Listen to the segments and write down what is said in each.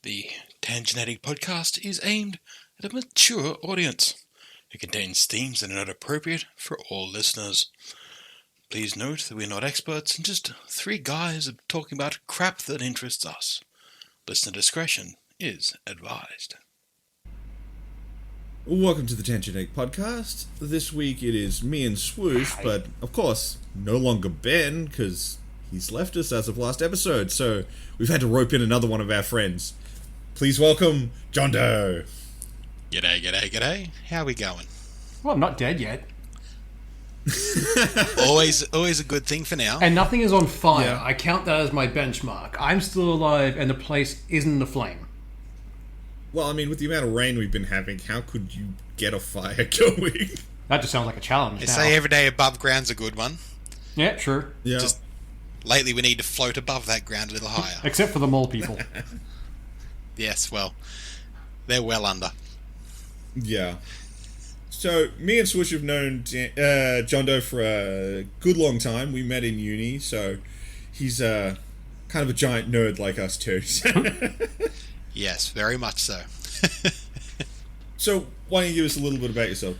The Tangenetic podcast is aimed at a mature audience. It contains themes that are not appropriate for all listeners. Please note that we're not experts and just three guys talking about crap that interests us. Listener discretion is advised. Welcome to the Tangenetic podcast. This week it is me and Swoosh, but of course, no longer Ben, because he's left us as of last episode, so we've had to rope in another one of our friends. Please welcome John Doe. G'day. How we going? Well, I'm not dead yet. Always a good thing for now. And nothing is on fire. Yeah. I count that as my benchmark. I'm still alive and the place isn't aflame. Well, I mean, with the amount of rain we've been having, how could you get a fire going? That just sounds like a challenge They now. say every day above ground's a good one. Yeah, sure. Yeah. Just lately we need to float above that ground a little higher. Except for the mole people. Yes, well, they're well under. Yeah. So, me and Swoosh have known John Doe for a good long time. We met in uni, so he's kind of a giant nerd like us too. Yes, very much so. So, why don't you give us a little bit about yourself?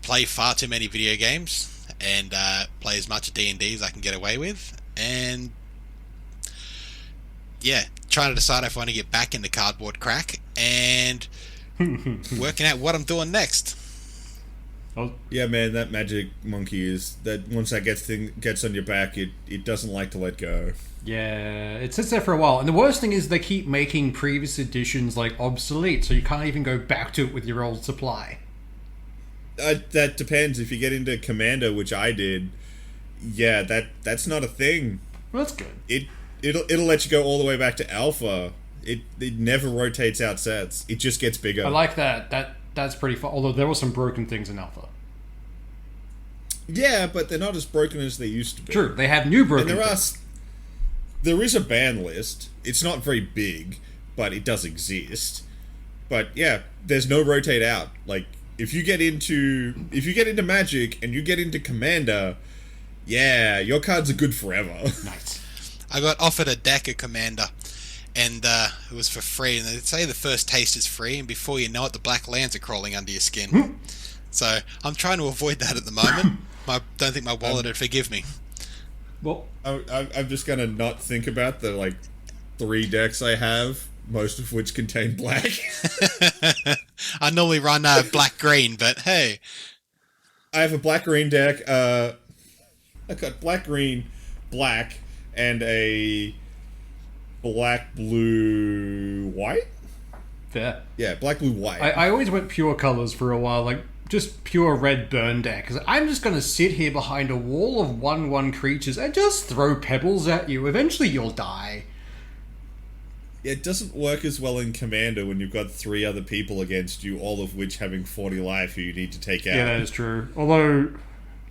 Play far too many video games and play as much D&D as I can get away with, and yeah, trying to decide if I want to get back into cardboard crack and working out what I'm doing next. Oh, Yeah, man, that magic monkey is that once that gets on your back, it doesn't like to let go. yeah, it sits there for a while. And the worst thing is they keep making previous editions like obsolete, so you can't even go back to it with your old supply. That depends. If you get into Commander, which I did, yeah, that's not a thing. Well, that's good. It'll let you go all the way back to Alpha. It never rotates out sets. It just gets bigger. I like that. That's pretty fun. Although there were some broken things in Alpha. Yeah, but they're not as broken as they used to be. True, they have new broken And things. there is a ban list. It's not very big, but it does exist. But yeah, there's no rotate out. Like if you get into Magic and you get into Commander, yeah, your cards are good forever. Nice. I got offered a deck of Commander, and it was for free. And they say the first taste is free, and before you know it, the black lands are crawling under your skin. So I'm trying to avoid that at the moment. I don't think my wallet would forgive me. Well, I'm just gonna not think about the like 3 decks I have, most of which contain black. I normally run black-green, but hey. I have a black-green deck. I got black-green, black, and a black-blue-white? fair. Yeah, black-blue-white. I always went pure colors for a while, like just pure red burn deck. 'Cause I'm just gonna sit here behind a wall of 1/1 creatures and just throw pebbles at you. Eventually, you'll die. It doesn't work as well in Commander when you've got 3 other people against you, all of which having 40 life who you need to take out. Yeah, that is true. Although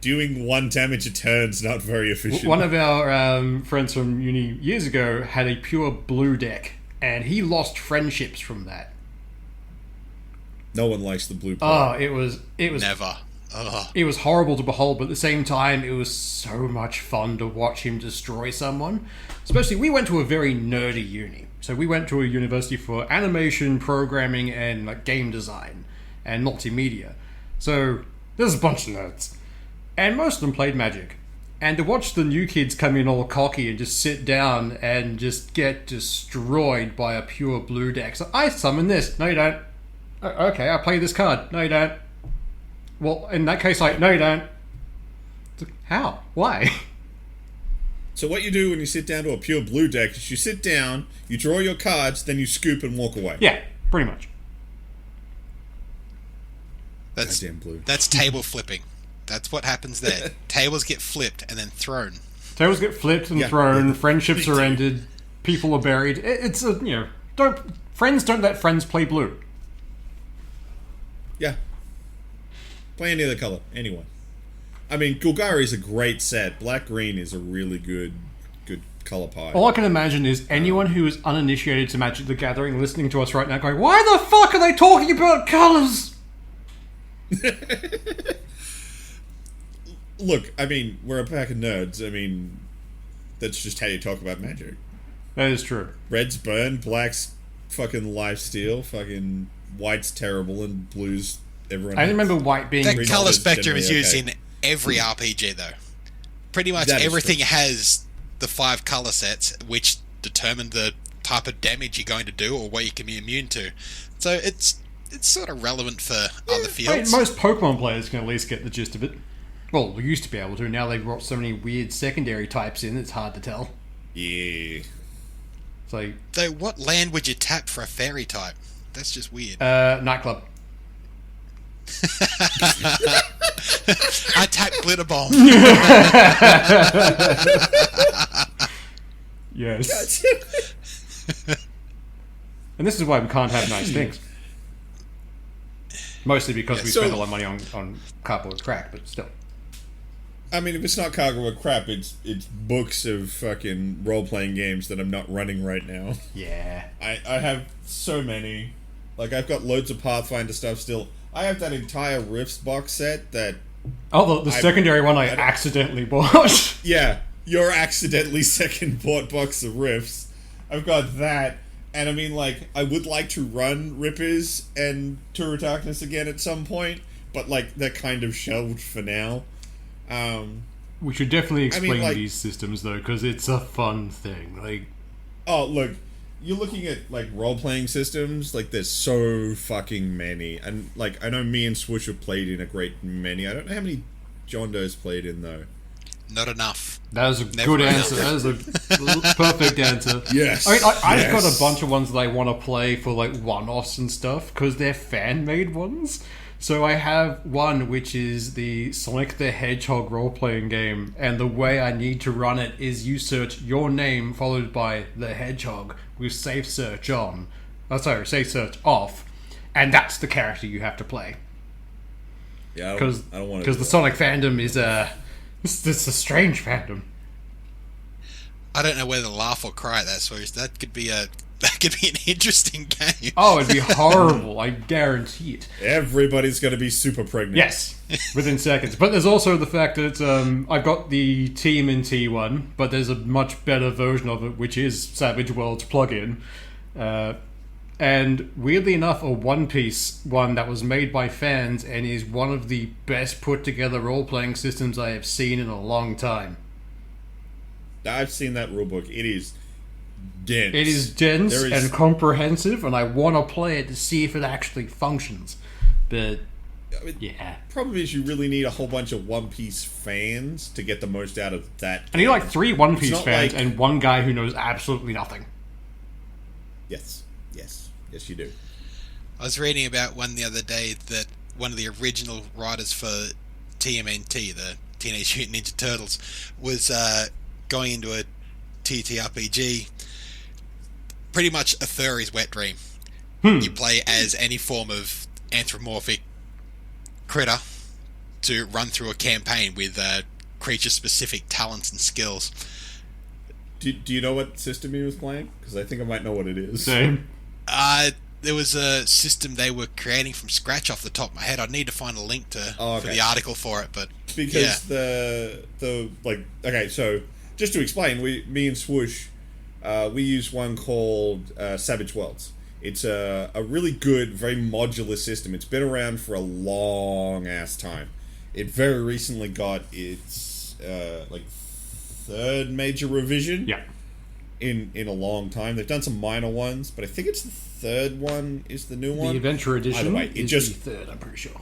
Doing 1 damage a turn's not very efficient. one of our friends from uni years ago had a pure blue deck, and he lost friendships from that. No one likes the blue part. Oh, it was Never. Ugh. it was horrible to behold, but at the same time, it was so much fun to watch him destroy someone. Especially, we went to a very nerdy uni. So we went to a university for animation, programming, and like game design and multimedia. So there's a bunch of nerds. And most of them played Magic. And to watch the new kids come in all cocky and just sit down and just get destroyed by a pure blue deck. So I summon this. No, you don't. Okay, I play this card. No, you don't. Well, in that case, like, no, you don't. How? Why? So what you do when you sit down to a pure blue deck is you sit down, you draw your cards, then you scoop and walk away. Yeah, pretty much. Goddamn blue. That's table flipping. That's what happens there. Tables get flipped and then thrown. Tables get flipped and Yeah. thrown. Friendships are ended. People are buried. It's a friends don't let friends play blue. Yeah. Play any other color. Anyone. I mean, Golgari is a great set. Black-green is a really good color pie. All I can imagine is anyone who is uninitiated to Magic the Gathering listening to us right now going, why the fuck are they talking about colors? Look, I mean, we're a pack of nerds. I mean, that's just how you talk about Magic. That is true. Red's burn, black's fucking lifesteal, fucking white's terrible, and blue's everyone. I remember white being... That Green color is spectrum is generally used okay. in every RPG, though. Pretty much That is everything true. has the 5 color sets, which determine the type of damage you're going to do or what you can be immune to. So it's sort of relevant for other I mean, fields. most Pokemon players can at least get the gist of it. Well, we used to be able to. Now they've brought so many weird secondary types in, it's hard to tell. Yeah. It's like... So what land would you tap for a fairy type? That's just weird. Nightclub. I tap Glitter Bomb. Yes. And this is why we can't have nice things. Mostly because we so- spend a lot of money on cardboard crack, but still. I mean, if it's not cargo or crap, it's books of fucking role-playing games that I'm not running right now. Yeah. I have so many. Like, I've got loads of Pathfinder stuff still. I have that entire Rifts box set that... Oh, the secondary one I accidentally bought. Yeah, your accidentally second bought box of Rifts. I've got that. And I mean, like, I would like to run Rippers and Tour of Darkness again at some point, but, like, they're kind of shelved for now. We should definitely explain like- these systems, though, because it's a fun thing. Like, Oh, look, you're looking at, like, role-playing systems, like, there's so fucking many. And, like, I know me and Swoosh have played in a great many. I don't know how many John Doe's played in, though. Not enough. that is a Never good enough. answer. That is a perfect answer. Yes. I mean, I've got Yes. a bunch of ones that I want to play for, like, one-offs and stuff, because they're fan-made ones. So I have one which is the Sonic the Hedgehog role-playing game, and the way I need to run it is you search your name followed by the hedgehog with safe search on. Safe search off, and that's the character you have to play. Yeah, I Because don't want to. the Sonic fandom is it's a strange fandom. I don't know whether to laugh or cry at that, so that could be an interesting game. Oh, it'd be horrible. I guarantee it. Everybody's going to be super pregnant. Yes, within seconds. But there's also the fact that I've got the Team in T1, but there's a much better version of it, which is Savage Worlds plugin. And weirdly enough, a One Piece one that was made by fans and is one of the best put together role playing systems I have seen in a long time. I've seen that rulebook. It is dense. It is dense There is- and comprehensive, and I want to play it to see if it actually functions. But yeah, Problem is, you really need a whole bunch of One Piece fans to get the most out of that. I need like 3 One Piece not fans like- and one guy who knows absolutely nothing. Yes, you do. I was reading about one the other day that one of the original writers for TMNT, the Teenage Mutant Ninja Turtles, was going into a TTRPG. Pretty much a furry's wet dream. You play as any form of anthropomorphic critter to run through a campaign with creature-specific talents and skills. Do you know what system he was playing? Because I think I might know what it is. Same. There was a system they were creating from scratch off the top of my head. I'd need to find a link for okay. the article for it, but Because yeah. the like, okay, so just to explain, me and Swoosh, we use one called Savage Worlds. It's a really good, very modular system. It's been around for a long ass time. It very recently got its like 3rd major revision. Yeah. In a long time. They've done some minor ones, but I think it's the 3rd one is the new one. The Adventure Edition Either way, it is just the 3rd, I'm pretty sure.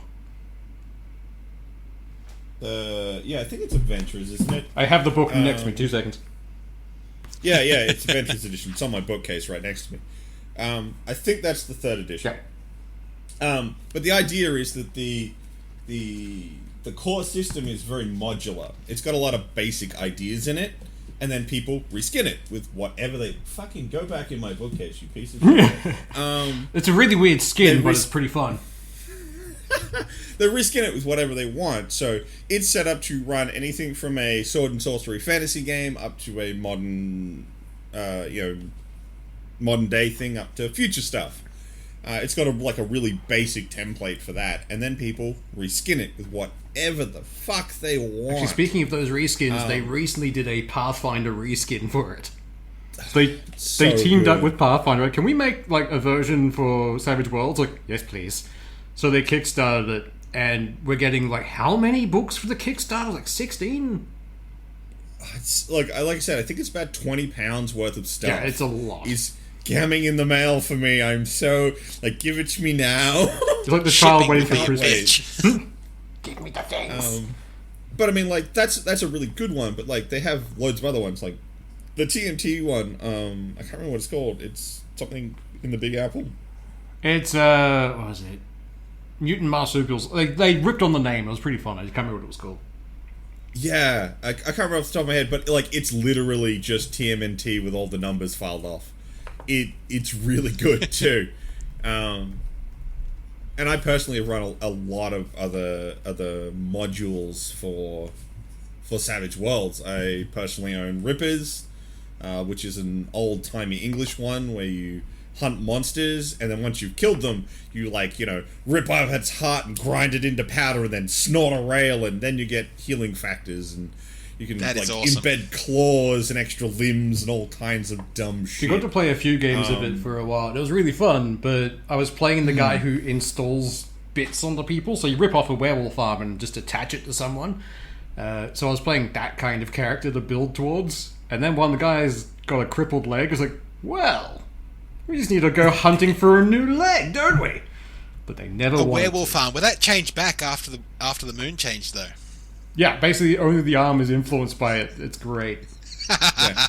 yeah, I think it's Adventures, isn't it? I have the book next to me, 2 seconds. Yeah, it's Adventures Edition. It's on my bookcase right next to me. I think that's the 3rd edition. Yeah. But the idea is that the core system is very modular. It's got a lot of basic ideas in it, and then people reskin it with whatever they fucking go back in my bookcase, you piece of shit. It's a really weird skin, They but it's pretty fun. They reskin it with whatever they want. So it's set up to run anything from a sword and sorcery fantasy game up to a modern, modern day thing up to future stuff. It's got a really basic template for that, and then people reskin it with whatever the fuck they want. Actually, speaking of those reskins, they recently did a Pathfinder reskin for it. They So teamed up good. with Pathfinder. Can we make like a version for Savage Worlds? Like, yes, please. So they kickstarted it, and we're getting like how many books for the Kickstarter? Like 16. It's like I said, I think it's about £20 worth of stuff. Yeah, it's a lot. Is coming in the mail for me. I'm so like, give it to me now. It's like the child Shipping waiting for will be a Christmas. bitch. Give me the things. But I mean, like that's a really good one. But like they have loads of other ones, like the TNT one. I can't remember what it's called. It's something in the Big Apple. It's what was it? Mutant Marsupials. They ripped on the name. It was pretty fun. I just can't remember what it was called. Yeah, I can't remember off the top of my head, but like it's literally just TMNT with all the numbers filed off. It's really good too. And I personally have run a lot of other modules for Savage Worlds. I personally own Rippers, which is an old timey English one where you hunt monsters, and then once you've killed them, you rip out its heart and grind it into powder, and then snort a rail, and then you get healing factors, and you can That is awesome. embed claws and extra limbs and all kinds of dumb shit. We got to play a few games of it for a while. It was really fun, but I was playing the guy who installs bits onto people. So you rip off a werewolf arm and just attach it to someone. So I was playing that kind of character to build towards. And then one of the guys got a crippled leg. I was like, well, we just need to go hunting for a new leg, don't we? But they never A wanted werewolf to. arm. Will that change back after the moon change, though? Yeah, basically only the arm is influenced by it. It's great. Yeah.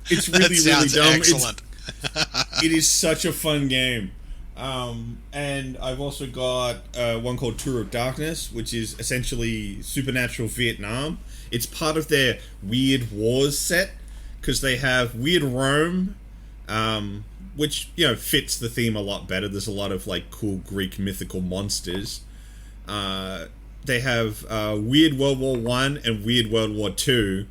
It's That really, really sounds dumb. excellent. It is such a fun game. And I've also got one called Tour of Darkness, which is essentially Supernatural Vietnam. It's part of their Weird Wars set, because they have Weird Rome, which, fits the theme a lot better. There's a lot of, cool Greek mythical monsters. They have Weird World War One and Weird World War Two,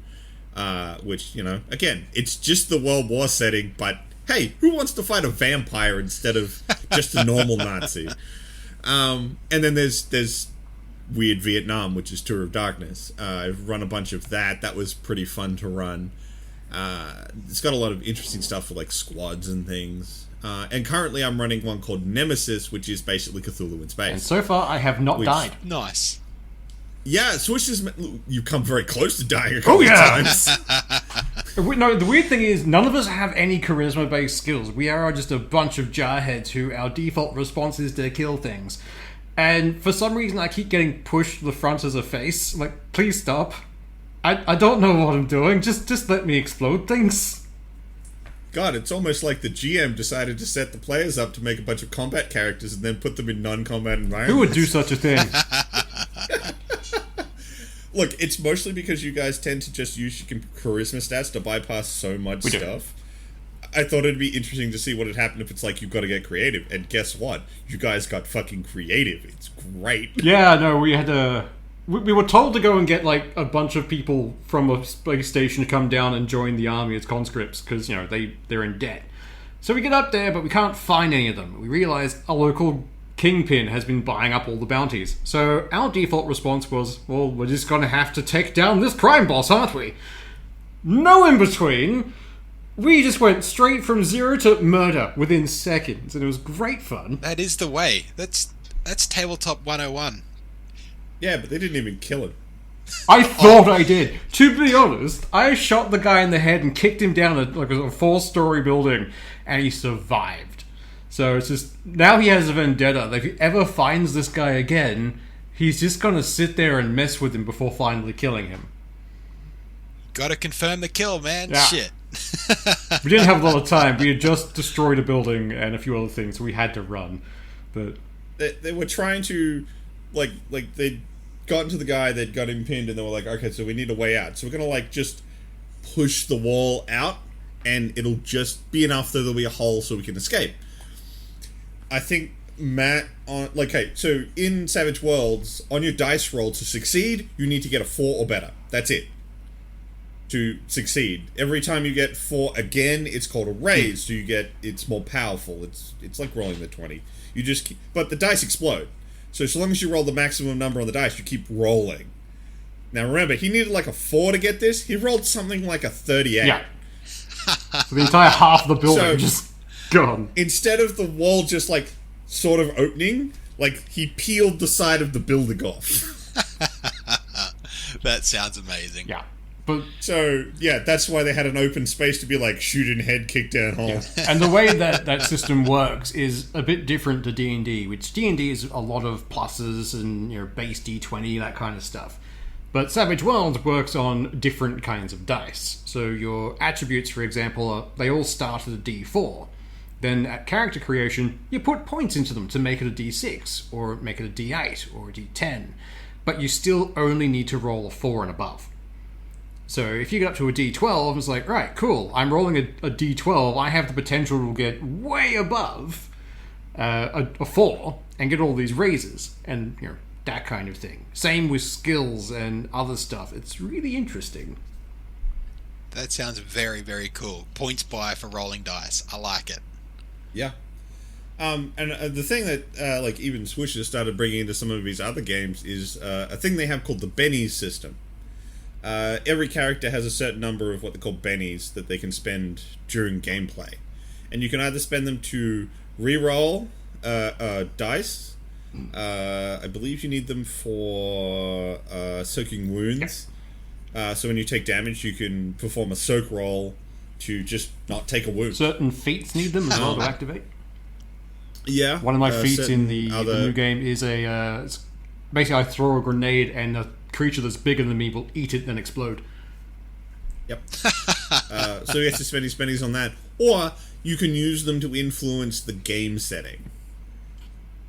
which, again, it's just the World War setting, but hey, who wants to fight a vampire instead of just a normal Nazi? And then there's Weird Vietnam, which is Tour of Darkness. I've run a bunch of that. That was pretty fun to run. It's got a lot of interesting stuff for squads and things. And currently I'm running one called Nemesis, which is basically Cthulhu in space. And so far, I have not died. Nice. Yeah, Swish is... You come very close to dying a couple Oh, of yeah! times. No, the weird thing is, none of us have any charisma-based skills. We are just a bunch of jarheads who our default response is to kill things. And for some reason, I keep getting pushed to the front as a face. Like, please stop. I don't know what I'm doing. Just let me explode things. God, it's almost like the GM decided to set the players up to make a bunch of combat characters and then put them in non-combat environments. Who would do such a thing? Look, it's mostly because you guys tend to just use your charisma stats to bypass so much We do. stuff. I thought it'd be interesting to see what would happen if it's you've got to get creative. And guess what? You guys got fucking creative. It's great. Yeah, no, we had to... We were told to go and get, a bunch of people from a space station to come down and join the army as conscripts, because, they're in debt. So we get up there, but we can't find any of them. We realise a local kingpin has been buying up all the bounties. So our default response was, well, we're just going to have to take down this crime boss, aren't we? No in between. We just went straight from 0 to murder within seconds, and it was great fun. That is the way. That's Tabletop 101. Yeah, but they didn't even kill him. I thought I did. To be honest, I shot the guy in the head and kicked him down a 4-story building, and he survived. So it's just, now he has a vendetta. If he ever finds this guy again, he's just gonna sit there and mess with him before finally killing him. Gotta confirm the kill, man. Yeah. Shit. We didn't have a lot of time. We had just destroyed a building and a few other things, so we had to run. But They were trying to, they'd gotten to the guy, they'd got him pinned, and they were like, okay, so we need a way out. So we're gonna, just push the wall out, and it'll just be enough that there'll be a hole so we can escape. I think Matt, so in Savage Worlds, on your dice roll to succeed, you need to get a 4 or better. That's it. To succeed. Every time you get 4 again, it's called a raise, so it's more powerful. It's like rolling the 20. But the dice explode. So long as you roll the maximum number on the dice, you keep rolling. Now remember, he needed a 4 to get this. He rolled something like a 38. yeah. So the entire half of the building So- just gone. Instead of the wall just like sort of opening, like he peeled the side of the building off. That sounds amazing. Yeah. But So yeah, that's why they had an open space to be like shoot in head, kick down hole. and the way that system works is a bit different to D&D, which D&D is a lot of pluses and base D20, that kind of stuff. But Savage Worlds works on different kinds of dice. So your attributes, for example, they all start at a D4. Then at character creation, you put points into them to make it a D6, or make it a D8, or a D10. But you still only need to roll a 4 and above. So if you get up to a D12, it's like, right, cool, I'm rolling a D12, I have the potential to get way above a 4 and get all these raises, and that kind of thing. Same with skills and other stuff. It's really interesting. That sounds very, very cool. Points buy for rolling dice. I like it. Yeah. And the thing that like even Swish has started bringing into some of his other games is a thing they have called the bennies system. Every character has a certain number of what they call bennies that they can spend during gameplay, and you can either spend them to re-roll dice. I believe you need them for soaking wounds. So when you take damage, you can perform a soak roll to just not take a wound. Certain feats need them as well to activate. Yeah. One of my feats in the other... new game is basically I throw a grenade and a creature that's bigger than me will eat it then explode. Yep. So you have to spend his pennies on that. Or you can use them to influence the game setting.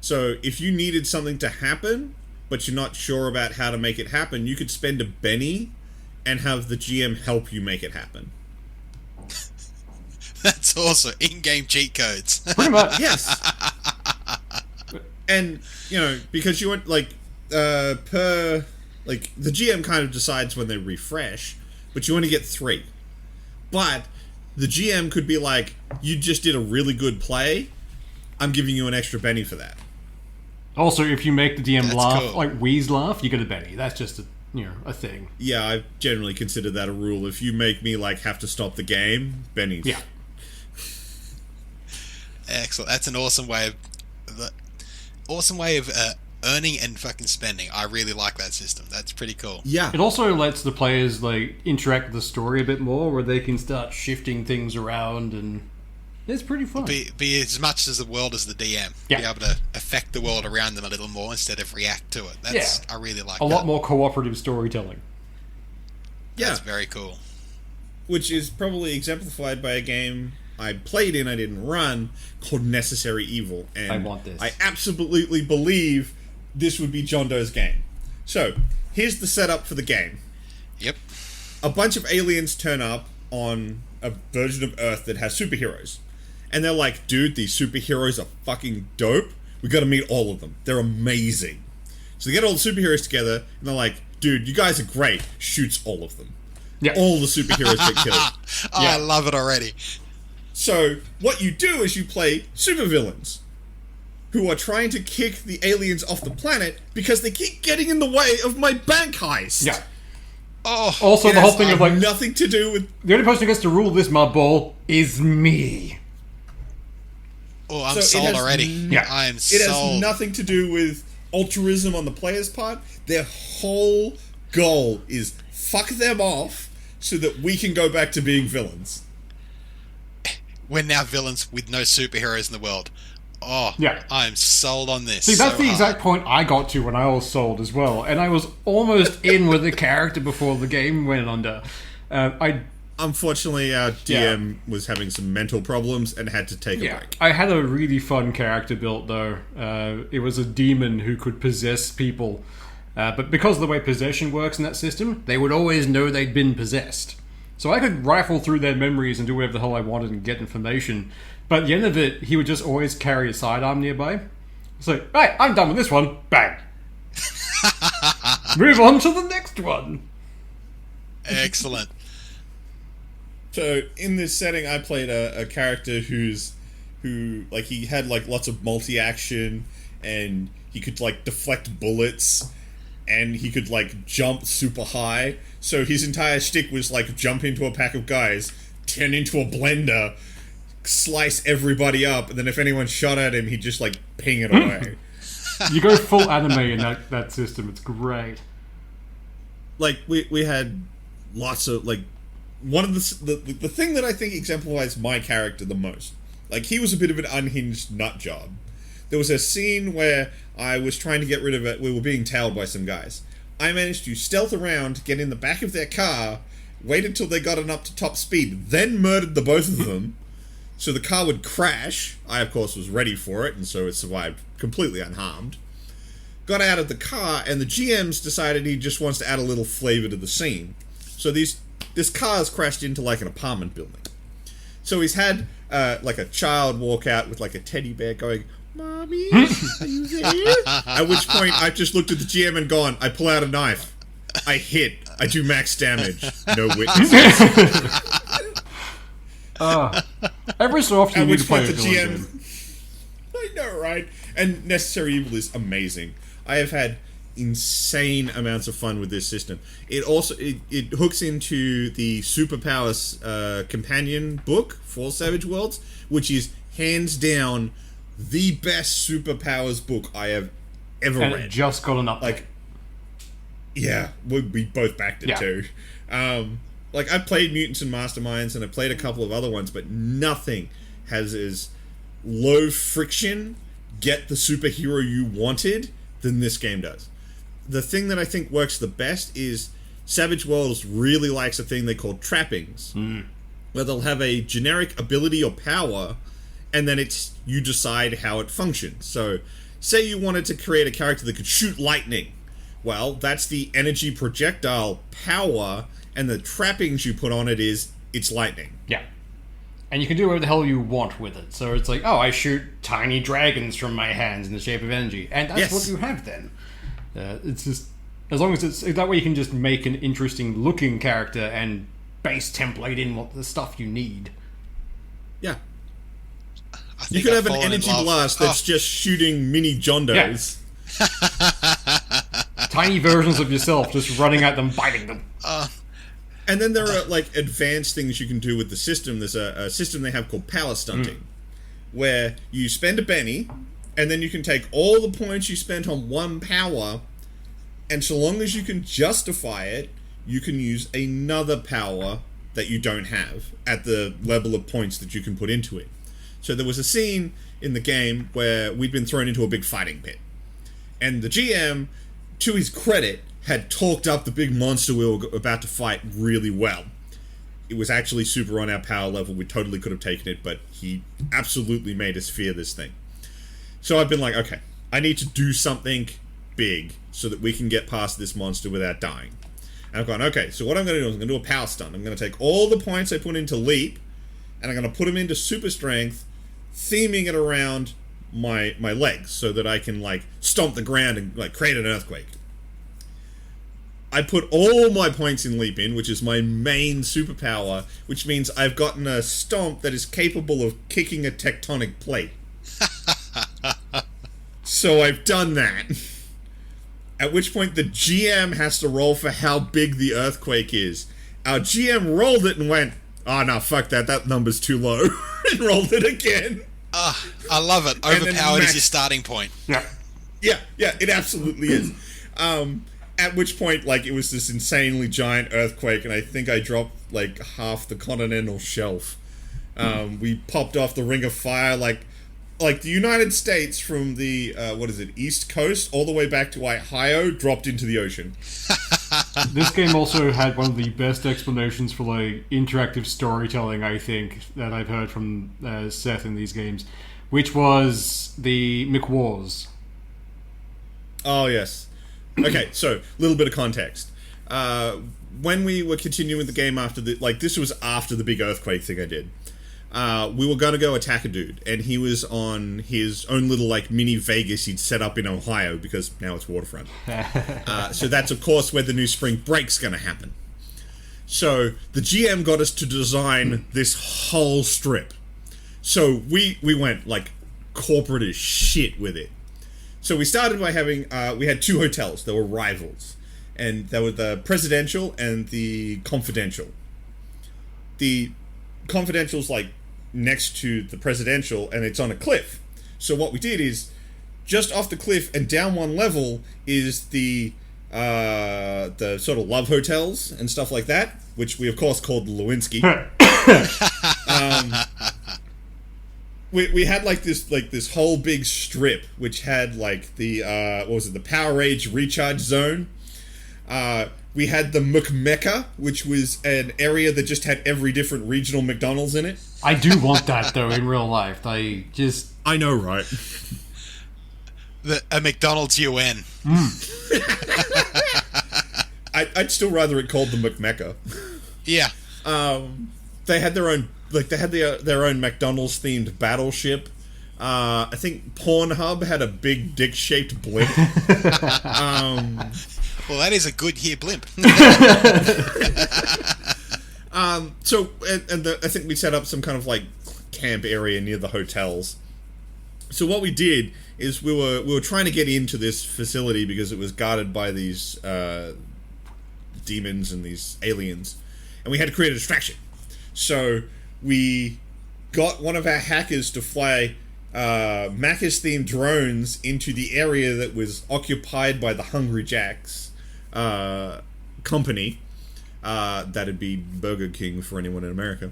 So if you needed something to happen, but you're not sure about how to make it happen, you could spend a Benny and have the GM help you make it happen. That's awesome. In-game cheat codes. Pretty much. Yes. And, because you want, the GM kind of decides when they refresh, but you only get 3. But the GM could be like, you just did a really good play, I'm giving you an extra Benny for that. Also, if you make the DM That's laugh, cool. like Wheeze laugh, you get a Benny. That's just a thing. Yeah, I generally consider that a rule. If you make me, have to stop the game, Benny's. Yeah. Excellent. That's an awesome way of earning and fucking spending. I really like that system. That's pretty cool. Yeah. It also lets the players interact with the story a bit more, where they can start shifting things around, and it's pretty fun. Be as much as the world as the DM. Yeah. Be able to affect the world around them a little more instead of react to it. That's I really like a that. lot more cooperative storytelling. Yeah. That's very cool. Which is probably exemplified by a game I played in, I didn't run, called Necessary Evil. And I want this. I absolutely believe this would be John Doe's game. So, here's the setup for the game. Yep. A bunch of aliens turn up on a version of Earth that has superheroes. And they're like, dude, these superheroes are fucking dope. We gotta meet all of them. They're amazing. So they get all the superheroes together, and they're like, dude, you guys are great. Shoots all of them. Yeah. All the superheroes get killed. Oh, Yeah. I love it already. So, what you do is you play supervillains who are trying to kick the aliens off the planet because they keep getting in the way of my bank heist. Yeah. Oh, Also, It the whole has thing of nothing to do with... the only person who gets to rule this mud ball is me. I'm So it sold has already. Yeah. I am It sold. has nothing to do with altruism on the player's part. Their whole goal is fuck them off so that we can go back to being villains. We're now villains with no superheroes in the world. Oh, Yeah. I am sold on this. See, that's so the hard. exact point I got to when I was sold as well, and I was almost in with the character before the game went under. Unfortunately, our DM was having some mental problems and had to take a break. I had a really fun character built though. It was a demon who could possess people, but because of the way possession works in that system, they would always know they'd been possessed. So I could rifle through their memories and do whatever the hell I wanted and get information. But at the end of it, he would just always carry a sidearm nearby. It's like, right, I'm done with this one. Bang. Move on to the next one. Excellent. So in this setting, I played a character who he had lots of multi-action, and he could deflect bullets, and he could jump super high. So his entire shtick was jump into a pack of guys, turn into a blender, slice everybody up, and then if anyone shot at him, he'd just, like, ping it away. You go full anime in that system. It's great. Like, we had lots of, like, one of the thing that I think exemplifies my character the most. Like, he was a bit of an unhinged nut job. There was a scene where I was trying to get rid of it. We were being tailed by some guys. I managed to stealth around, get in the back of their car, wait until they got it up to top speed, then murdered the both of them, so the car would crash. I, of course, was ready for it, and so it survived completely unharmed. Got out of the car, and the GM's decided he just wants to add a little flavor to the scene. So this car's crashed into, like, an apartment building. So he's had, like, a child walk out with, like, a teddy bear going, "Mommy, are you there?" At which point, I've just looked at the GM and gone, I pull out a knife. I hit. I do max damage. No witnesses. Every so often At you need which to play point a the villain GM... game. I know, right? And Necessary Evil is amazing. I have had insane amounts of fun with this system. It also it hooks into the Superpowers companion book for Savage Worlds, which is hands down the best Superpowers book I have ever And read. it just got an update. Like, yeah, we both backed it too. Like, I've played Mutants and Masterminds, and I've played a couple of other ones, but nothing has as low friction, get the superhero you wanted, than this game does. The thing that I think works the best is Savage Worlds really likes a thing they call trappings, where they'll have a generic ability or power, and then you decide how it functions. So, say you wanted to create a character that could shoot lightning. Well, that's the energy projectile power, and the trappings you put on it is it's lightning. Yeah. And you can do whatever the hell you want with it. So it's like, oh, I shoot tiny dragons from my hands in the shape of energy. And that's what you have then. It's just, as long as it's, that way you can just make an interesting looking character and base template in what the stuff you need. Yeah. You could have an energy blast that's just shooting mini Jondos. Tiny versions of yourself just running at them, biting them. And then there are, like, advanced things you can do with the system. There's a system they have called power stunting, where you spend a penny, and then you can take all the points you spent on one power, and so long as you can justify it, you can use another power that you don't have at the level of points that you can put into it. So there was a scene in the game where we'd been thrown into a big fighting pit. And the GM, to his credit, had talked up the big monster we were about to fight really well. It was actually super on our power level. We totally could have taken it, but he absolutely made us fear this thing. So I've been like, okay, I need to do something big so that we can get past this monster without dying. And I've gone, okay, so what I'm going to do is I'm going to do a power stun. I'm going to take all the points I put into leap, and I'm going to put them into super strength, theming it around my legs so that I can, like, stomp the ground and, like, create an earthquake. I put all my points in leap in, which is my main superpower, which means I've gotten a stomp that is capable of kicking a tectonic plate. So I've done that. At which point the GM has to roll for how big the earthquake is. Our GM rolled it and went, oh no, fuck that, that number's too low. And rolled it again. I love it. Overpowered is your starting point. Yeah. Yeah, it absolutely is. At which point, like, it was this insanely giant earthquake, and I think I dropped, like, half the continental shelf. We popped off the Ring of Fire, like the United States from the, East Coast, all the way back to Ohio, dropped into the ocean. This game also had one of the best explanations for, like, interactive storytelling, I think, that I've heard from Seth in these games, which was the McWars. Oh, yes. Okay, so, a little bit of context. When we were continuing the game after this was after the big earthquake thing I did. We were going to go attack a dude, and he was on his own little, like, mini Vegas he'd set up in Ohio, because now it's waterfront. So that's, of course, where the new spring break's going to happen. So the GM got us to design this whole strip. So we went, like, corporate as shit with it. So we started by having, we had two hotels that were rivals. And they were the Presidential and the Confidential. The confidential's like next to the presidential, and it's on a cliff. So what we did is just off the cliff and down one level is the sort of love hotels and stuff like that, which we of course called the Lewinsky. We had like this whole big strip which had like the the Power Age recharge zone. We had the McMecca, which was an area that just had every different regional McDonald's in it. I do want that though in real life. I know, right? A McDonald's UN. I'd still rather it called the McMecca. Yeah. They had their own their own McDonald's themed battleship. I think Pornhub had a big dick shaped blimp. Well, that is a Goodyear blimp. I think we set up some kind of like camp area near the hotels. So what we did is we were trying to get into this facility because it was guarded by these demons and these aliens, and we had to create a distraction. So we got one of our hackers to fly Macca's themed drones into the area that was occupied by the Hungry Jacks company. That'd be Burger King for anyone in America.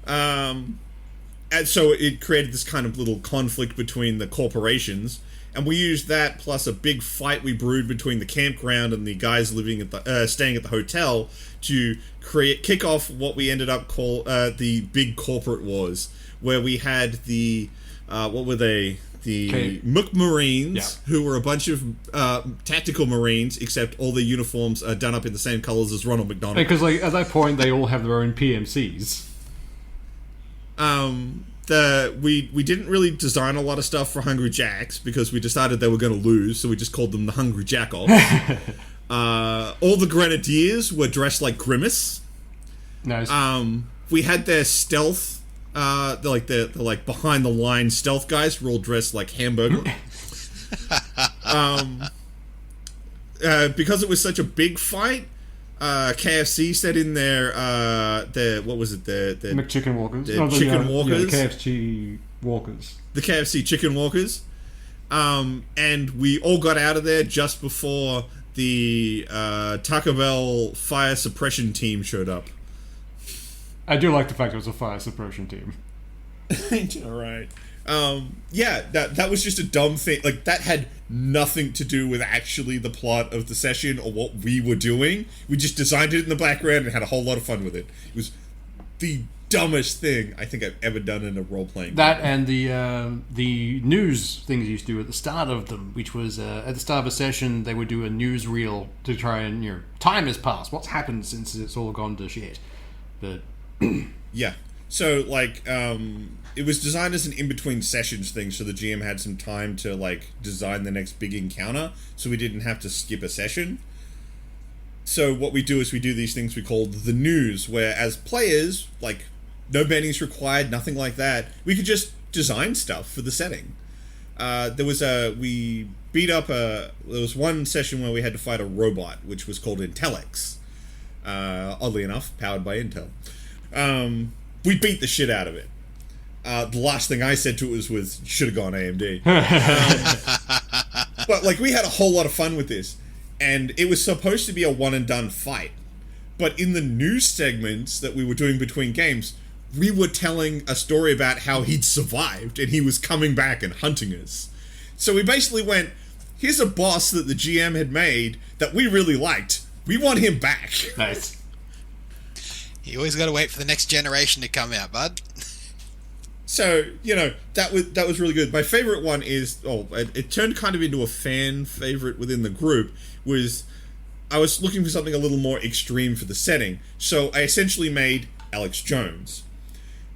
And so it created this kind of little conflict between the corporations, and we used that plus a big fight we brewed between the campground and the guys living at the staying at the hotel to kick off what we ended up call the big corporate wars, where we had the what were they? The Mook Marines, who were a bunch of tactical Marines, except all their uniforms are done up in the same colours as Ronald McDonald. Because like at that point they all have their own PMCs. We didn't really design a lot of stuff for Hungry Jacks because we decided they were going to lose, so we just called them the Hungry Jack-Offs. All the Grenadiers were dressed like Grimace. Nice. We had their stealth, the behind the line stealth guys were all dressed like Hamburger. Because it was such a big fight, KFC set in their what was it, the McChicken Walkers. Chicken Walkers. The KFC Walkers. The KFC Chicken Walkers. And we all got out of there just before the Taco Bell fire suppression team showed up. I do like the fact it was a fire suppression team. Alright. That was just a dumb thing. Like, that had nothing to do with actually the plot of the session or what we were doing. We just designed it in the background and had a whole lot of fun with it. It was the dumbest thing I think I've ever done in a role-playing That game. And the news things you used to do at the start of them, which was at the start of a session, they would do a news reel to try and, time has passed. What's happened since it's all gone to shit? But... yeah. So, it was designed as an in-between sessions thing, so the GM had some time to, design the next big encounter, so we didn't have to skip a session. So what we do is we do these things we call the news, where as players, no banning's required, nothing like that, we could just design stuff for the setting. There was one session where we had to fight a robot, which was called Intellex. Oddly enough, powered by Intel. We beat the shit out of it. The last thing I said to it was should have gone AMD. But we had a whole lot of fun with this, and it was supposed to be a one and done fight. But in the news segments that we were doing between games, we were telling a story about how he'd survived and he was coming back and hunting us. So we basically went, here's a boss that the GM had made that we really liked. We want him back. Nice. You always got to wait for the next generation to come out, bud. So, that was really good. My favorite one is, it turned kind of into a fan favorite within the group, was I was looking for something a little more extreme for the setting. So I essentially made Alex Jones.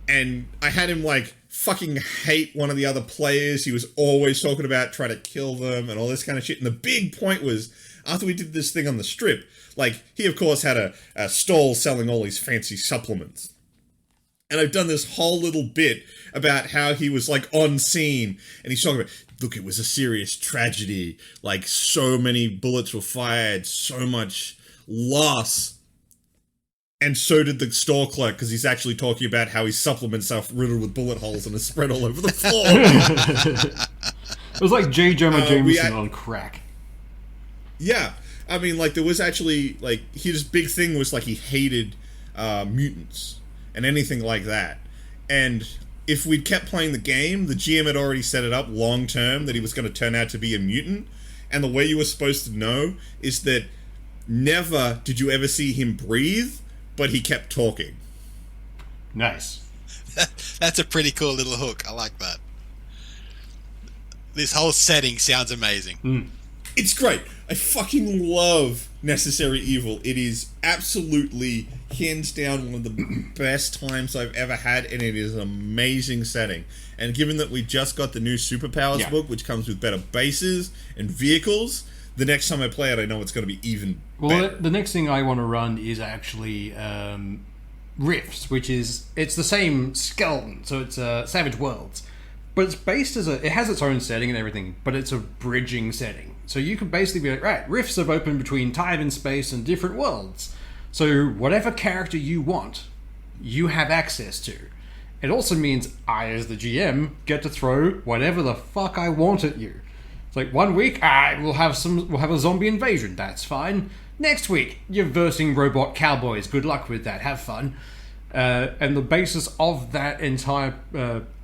And I had him, fucking hate one of the other players. He was always talking about trying to kill them and all this kind of shit. And the big point was, after we did this thing on the strip, he of course had a stall selling all these fancy supplements. And I've done this whole little bit about how he was on scene, and he's talking about, look, it was a serious tragedy, so many bullets were fired, so much loss. And so did the store clerk, because he's actually talking about how his supplements are riddled with bullet holes and are spread all over the floor. It was like J. Jonah Jameson on crack. Yeah. I mean, like, there was actually, like, his big thing was, like, he hated mutants and anything like that. And if we'd kept playing the game, the GM had already set it up long term that he was going to turn out to be a mutant. And the way you were supposed to know is that never did you ever see him breathe, but he kept talking. Nice. That's a pretty cool little hook. I like that. This whole setting sounds amazing. It's great. I fucking love Necessary Evil. It is absolutely, hands down, one of the best times I've ever had, and it is an amazing setting. And given that we just got the new Superpowers book, which comes with better bases and vehicles, the next time I play it, I know it's going to be even better. The next thing I want to run is actually Rifts, which is, it's the same skeleton, so it's Savage Worlds. But it's based it has its own setting and everything, but it's a bridging setting. So you can basically be like, right, rifts have opened between time and space and different worlds. So whatever character you want, you have access to. It also means I, as the GM, get to throw whatever the fuck I want at you. It's like, one week, we'll have a zombie invasion, that's fine. Next week, you're versing robot cowboys, good luck with that, have fun. And the basis of that entire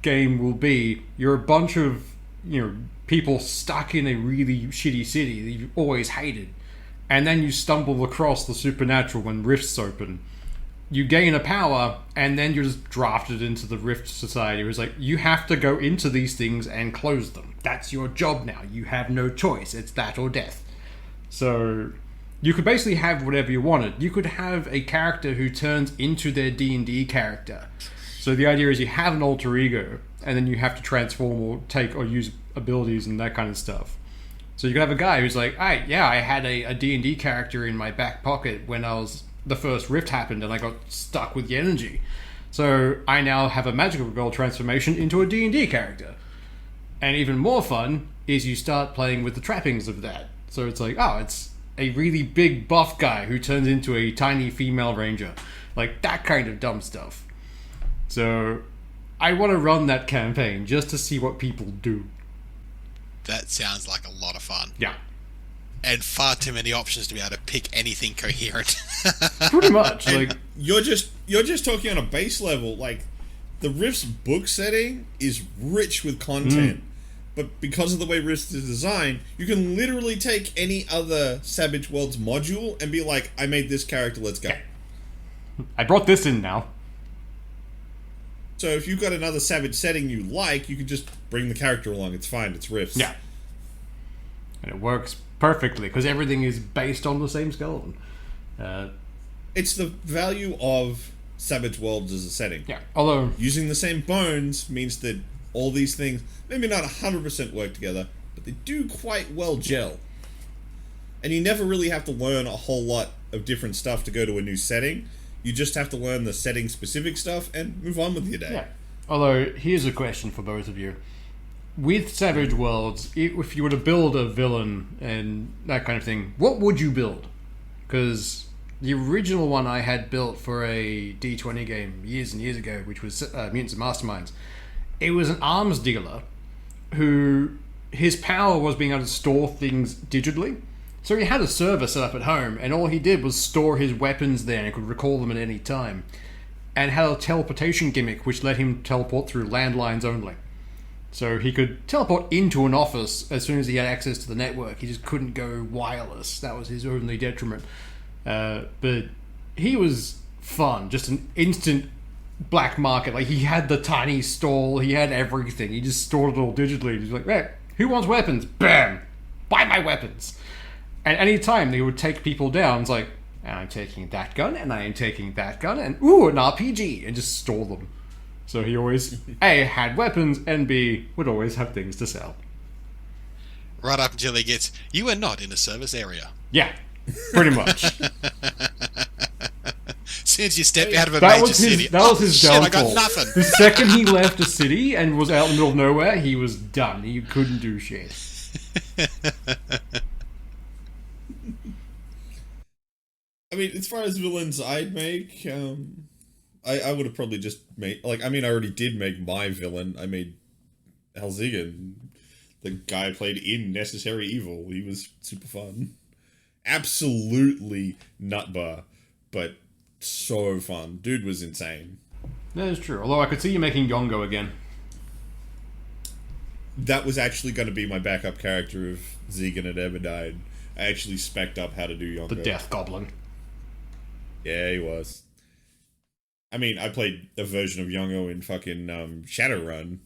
game will be, you're a bunch of, people stuck in a really shitty city that you've always hated, and then you stumble across the supernatural when rifts open. You gain a power, and then you're just drafted into the Rift Society. It's like, you have to go into these things and close them. That's your job now. You have no choice. It's that or death. So you could basically have whatever you wanted. You could have a character who turns into their D&D character. So the idea is you have an alter ego, and then you have to transform or take or use abilities and that kind of stuff. So you could have a guy who's like, I had a D&D character in my back pocket when the first rift happened and I got stuck with the energy. So I now have a magical girl transformation into a D&D character. And even more fun is you start playing with the trappings of that. So it's like, it's a really big buff guy who turns into a tiny female ranger. Like that kind of dumb stuff. So I want to run that campaign just to see what people do. That sounds like a lot of fun. Yeah. And far too many options to be able to pick anything coherent. Pretty much. And like you're just talking on a base level. Like, the Rift's book setting is rich with content. But because of the way Rift is designed, you can literally take any other Savage Worlds module and be like, I made this character, let's go. I brought this in now. So if you've got another Savage setting you like, you can just bring the character along. It's fine. It's Rifts. Yeah. And it works perfectly because everything is based on the same skeleton. It's the value of Savage Worlds as a setting. Yeah. Although using the same bones means that all these things maybe not 100% work together, but they do quite well gel. And you never really have to learn a whole lot of different stuff to go to a new setting. You just have to learn the setting-specific stuff and move on with your day. Yeah. Although, here's a question for both of you. With Savage Worlds, if you were to build a villain and that kind of thing, what would you build? Because the original one I had built for a D20 game years and years ago, which was Mutants and Masterminds, it was an arms dealer who, his power was being able to store things digitally. So he had a server set up at home, and all he did was store his weapons there and could recall them at any time. And had a teleportation gimmick which let him teleport through landlines only. So he could teleport into an office as soon as he had access to the network. He just couldn't go wireless. That was his only detriment. But he was fun. Just an instant black market. Like, he had the tiny stall. He had everything. He just stored it all digitally. He's like, hey, who wants weapons? Bam! Buy my weapons! And any time they would take people down, it's like, and I'm taking that gun, and I am taking that gun, and ooh, an RPG, and just store them. So he always, A, had weapons, and B, would always have things to sell. Right up until he gets, you are not in a service area. Yeah, pretty much. As soon as you step out of a major city, that was his downfall. I got nothing. The second he left a city and was out in the middle of nowhere, he was done. He couldn't do shit. I mean, as far as villains I'd make, I would have probably just made, I already did make my villain. I made Helzigan, the guy I played in Necessary Evil. He was super fun. Absolutely nutbar, but so fun. Dude was insane. That is true. Although I could see you making Yongo again. That was actually going to be my backup character if Zegan had ever died. I actually spec'd up how to do Yongo. The Death Goblin. Yeah, he was. I mean, I played a version of Yongo in fucking Shadowrun.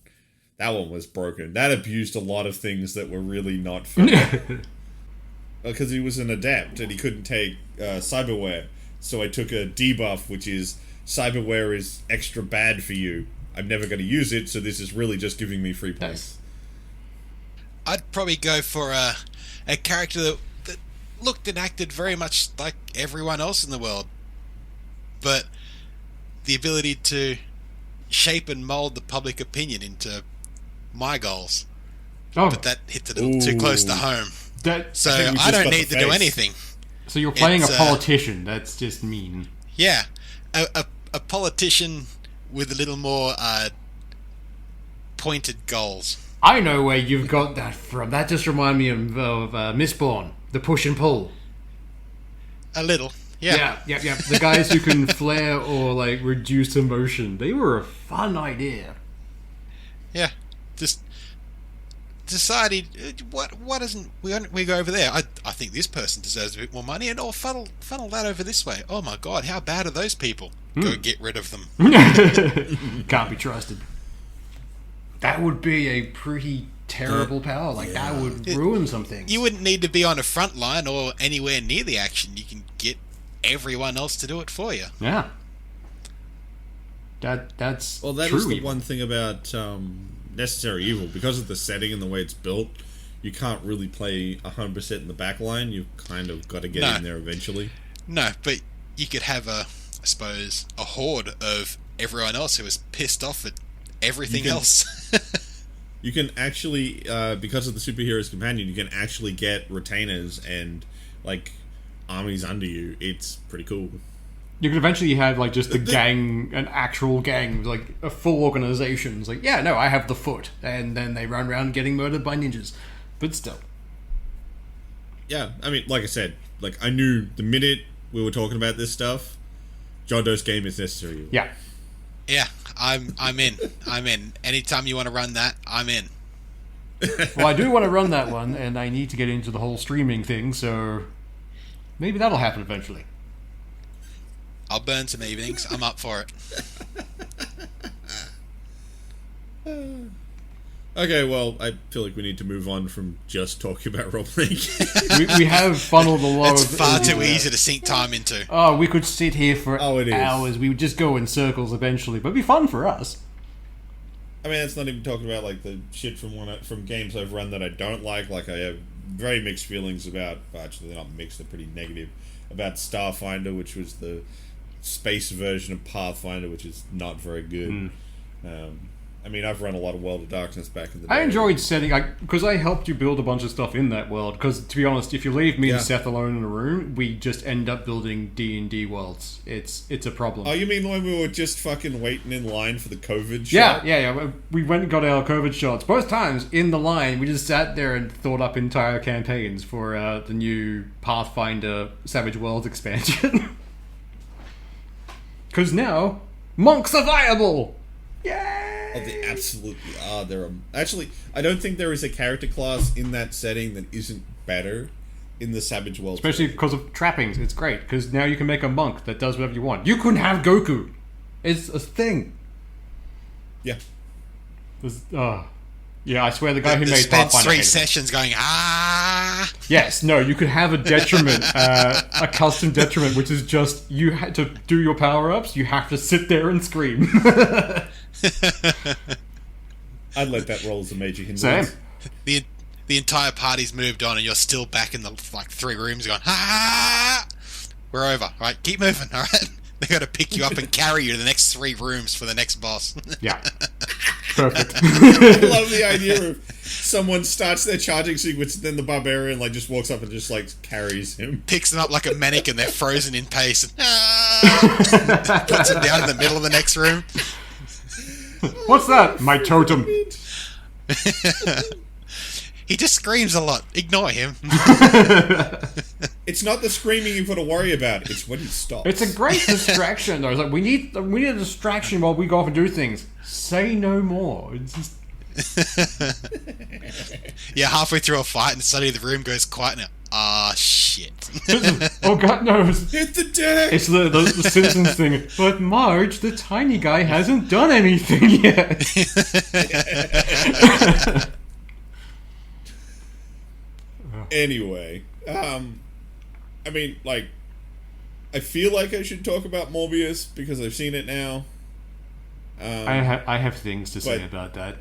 That one was broken. That abused a lot of things that were really not fair. Because he was an adept and he couldn't take cyberware. So I took a debuff, which is cyberware is extra bad for you. I'm never going to use it, so this is really just giving me free points. I'd probably go for a character that looked and acted very much like everyone else in the world, but the ability to shape and mold the public opinion into my goals. Oh, but that hits a little too close to home. So I don't need to do anything. So you're playing a politician. That's just mean. Yeah, a politician with a little more pointed goals. I know where you've got that from. That just reminded me of Mistborn, the push and pull. A little, yeah. Yeah. The guys who can flare or like reduce emotion. They were a fun idea. Yeah, just society. What doesn't we go over there? I think this person deserves a bit more money, and funnel that over this way. Oh my god, how bad are those people? Go get rid of them. Can't be trusted. That would be a pretty terrible power. Like, that would ruin some things. You wouldn't need to be on a front line or anywhere near the action. You can get everyone else to do it for you. Yeah. That's Well, that true is the evil. one thing about Necessary Evil. Because of the setting and the way it's built, you can't really play 100% in the back line. You've kind of got to get in there eventually. No, but you could have a horde of everyone else who was pissed off at everything else. You can actually, because of the superhero's companion, you can actually get retainers and like armies under you. It's pretty cool. You could eventually have like just a gang, an actual gang, like a full organization. It's like, yeah, no, I have the foot, and then they run around getting murdered by ninjas. But still, Yeah, I mean, like I said, like I knew the minute we were talking about this stuff, John Doe's game is Necessary Evil. yeah. Yeah, I'm in. I'm in. Anytime you want to run that, I'm in. Well, I do want to run that one, and I need to get into the whole streaming thing, so maybe that'll happen eventually. I'll burn some evenings. I'm up for it. Okay, well, I feel like we need to move on from just talking about role-playing. We have funneled a lot It's of... far too easy to sink time into. Oh, we could sit here for it is. hours. We would just go in circles eventually, but it'd be fun for us. I mean, that's not even talking about like the shit from games I've run that I don't like. Like I have very mixed feelings about. Well, actually, they're not mixed; they're pretty negative about Starfinder, which was the space version of Pathfinder, which is not very good. I mean, I've run a lot of World of Darkness back in the day. I enjoyed setting, because I helped you build a bunch of stuff in that world. Because to be honest, if you leave me and Seth alone in a room, we just end up building D&D worlds. It's a problem. Oh, you mean when we were just fucking waiting in line for the COVID shot? Yeah. We went and got our COVID shots. Both times in the line, we just sat there and thought up entire campaigns for the new Pathfinder Savage Worlds expansion. Because now, monks are viable! Yay! Oh, they absolutely are. Actually, I don't think there is a character class in that setting that isn't better in the Savage Worlds. Especially because of trappings. It's great, because now you can make a monk that does whatever you want. You can have Goku! It's a thing. Yeah. Yeah, I swear the guy who made spent Pathfinder 3 sessions going, Yes, no, you could have a detriment, a custom detriment, which is just, you had to do your power-ups, you have to sit there and scream. I'd let that roll as a major hindrance. Same. the entire party's moved on and you're still back in the 3 rooms going, we're over, right? Keep moving, alright? They got to pick you up and carry you to the next 3 rooms for the next boss. Yeah. Perfect. I love the idea of someone starts their charging sequence, then the barbarian like just walks up and just like carries him. Picks them up like a mannequin. They're frozen in pace. And, puts them down in the middle of the next room. What's that? My totem. He just screams a lot. Ignore him. It's not the screaming you've got to worry about. It's when he stops. It's a great distraction, though. It's like, we need a distraction while we go off and do things. Say no more. It's just... Yeah, halfway through a fight and suddenly the room goes quiet and shit. Oh, God knows. Hit the deck! It's the Simpsons thing. But Marge, the tiny guy, hasn't done anything yet. Anyway, I mean, like, I feel like I should talk about Morbius because I've seen it now. I have things to say about that.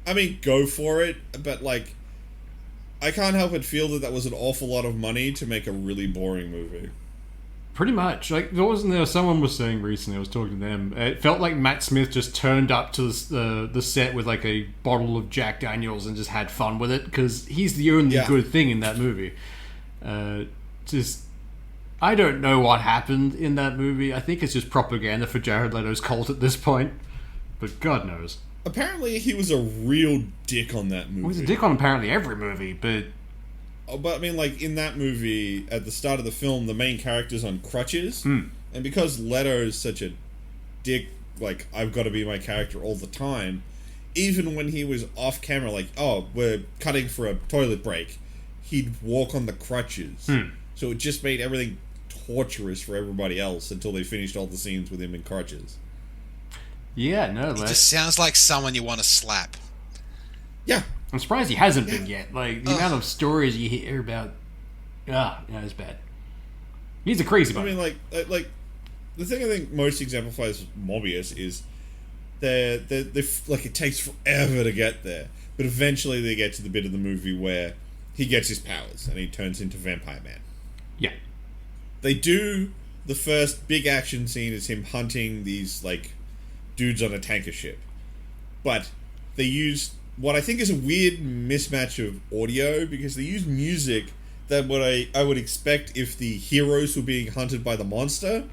I mean, go for it, but like, I can't help but feel that was an awful lot of money to make a really boring movie. Pretty much. Like, someone was saying recently, I was talking to them, it felt like Matt Smith just turned up to the set with like a bottle of Jack Daniels and just had fun with it, because he's the only good thing in that movie. I don't know what happened in that movie. I think it's just propaganda for Jared Leto's cult at this point, but God knows. Apparently he was a real dick on that movie. Well, he's a dick on apparently every movie, but... Oh, but I mean, like, in that movie, at the start of the film, the main character's on crutches. And because Leto's such a dick, like, I've got to be my character all the time, even when he was off camera, like, oh, we're cutting for a toilet break, he'd walk on the crutches. So it just made everything torturous for everybody else until they finished all the scenes with him in crutches. Yeah, no, It just sounds like someone you want to slap. Yeah. I'm surprised he hasn't been yet. Like, the amount of stories you hear about... it's bad. He's a crazy bunny. I mean, like, the thing I think most exemplifies Morbius is they like, it takes forever to get there, but eventually they get to the bit of the movie where he gets his powers and he turns into Vampire Man. Yeah. They do... The first big action scene is him hunting these, like, dudes on a tanker ship. But they use what I think is a weird mismatch of audio, because they use music that I would expect if the heroes were being hunted by the monster,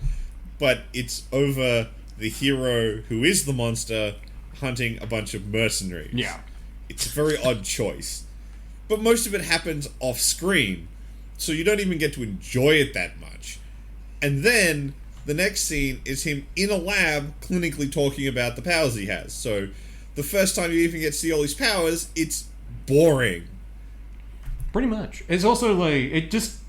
but it's over the hero who is the monster hunting a bunch of mercenaries. Yeah. It's a very odd choice. But most of it happens off screen, so you don't even get to enjoy it that much. And then the next scene is him in a lab clinically talking about the powers he has. So the first time you even get to see all his powers, it's boring. Pretty much. It's also like, it just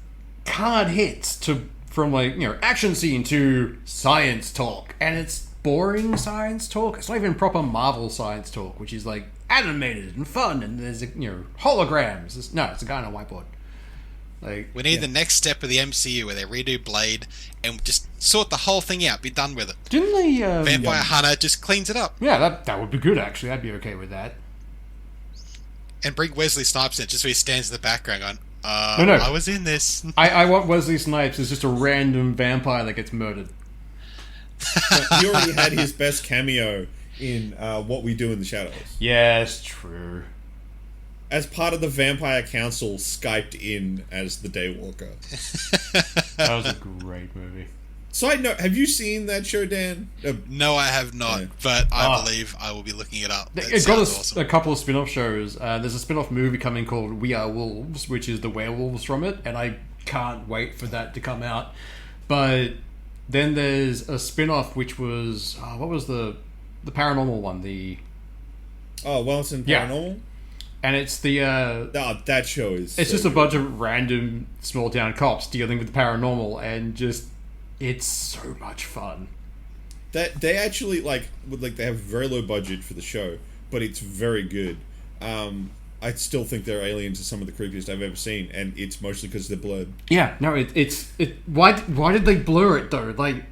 hard hits from like, action scene to science talk. And it's boring science talk. It's not even proper Marvel science talk, which is like animated and fun, and there's holograms. It's a guy on a whiteboard. Like, we need the next step of the MCU where they redo Blade and just sort the whole thing out, be done with it. Didn't they... Vampire Hunter just cleans it up. Yeah, that would be good, actually. I'd be okay with that. And bring Wesley Snipes in, just so he stands in the background going, No. I was in this. I want Wesley Snipes as just a random vampire that gets murdered. He already had his best cameo in What We Do in the Shadows. Yes, true. As part of the Vampire Council, Skyped in as the Daywalker. That was a great movie. Side note, have you seen that show, Dan? No, I have not, but I believe I will be looking it up. That It got awesome. a couple of spin-off shows. There's a spin-off movie coming called We Are Wolves, which is the werewolves from it, and I can't wait for that to come out. But then there's a spin-off which was... what was the paranormal one? Wellington Paranormal? And it's the... that show is... It's just a bunch of random small-town cops dealing with the paranormal, and just... It's so much fun. That they actually they have very low budget for the show, but it's very good. I still think their aliens are some of the creepiest I've ever seen, and it's mostly because they're blurred. Yeah, no, why did they blur it though? Like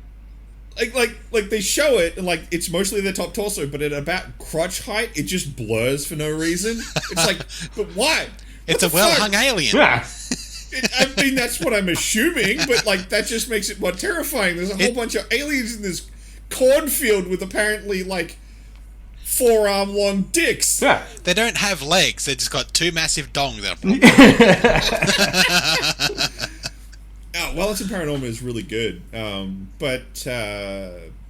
they show it and like it's mostly their top torso, but at about crotch height, it just blurs for no reason. It's like, but why? It's a well-hung alien. Yeah. I mean, that's what I'm assuming, but like that just makes it more terrifying. There's a whole bunch of aliens in this cornfield with apparently like forearm long dicks. Yeah. They don't have legs. They just got two massive dong. Oh, well, it's in Paranormal is really good. But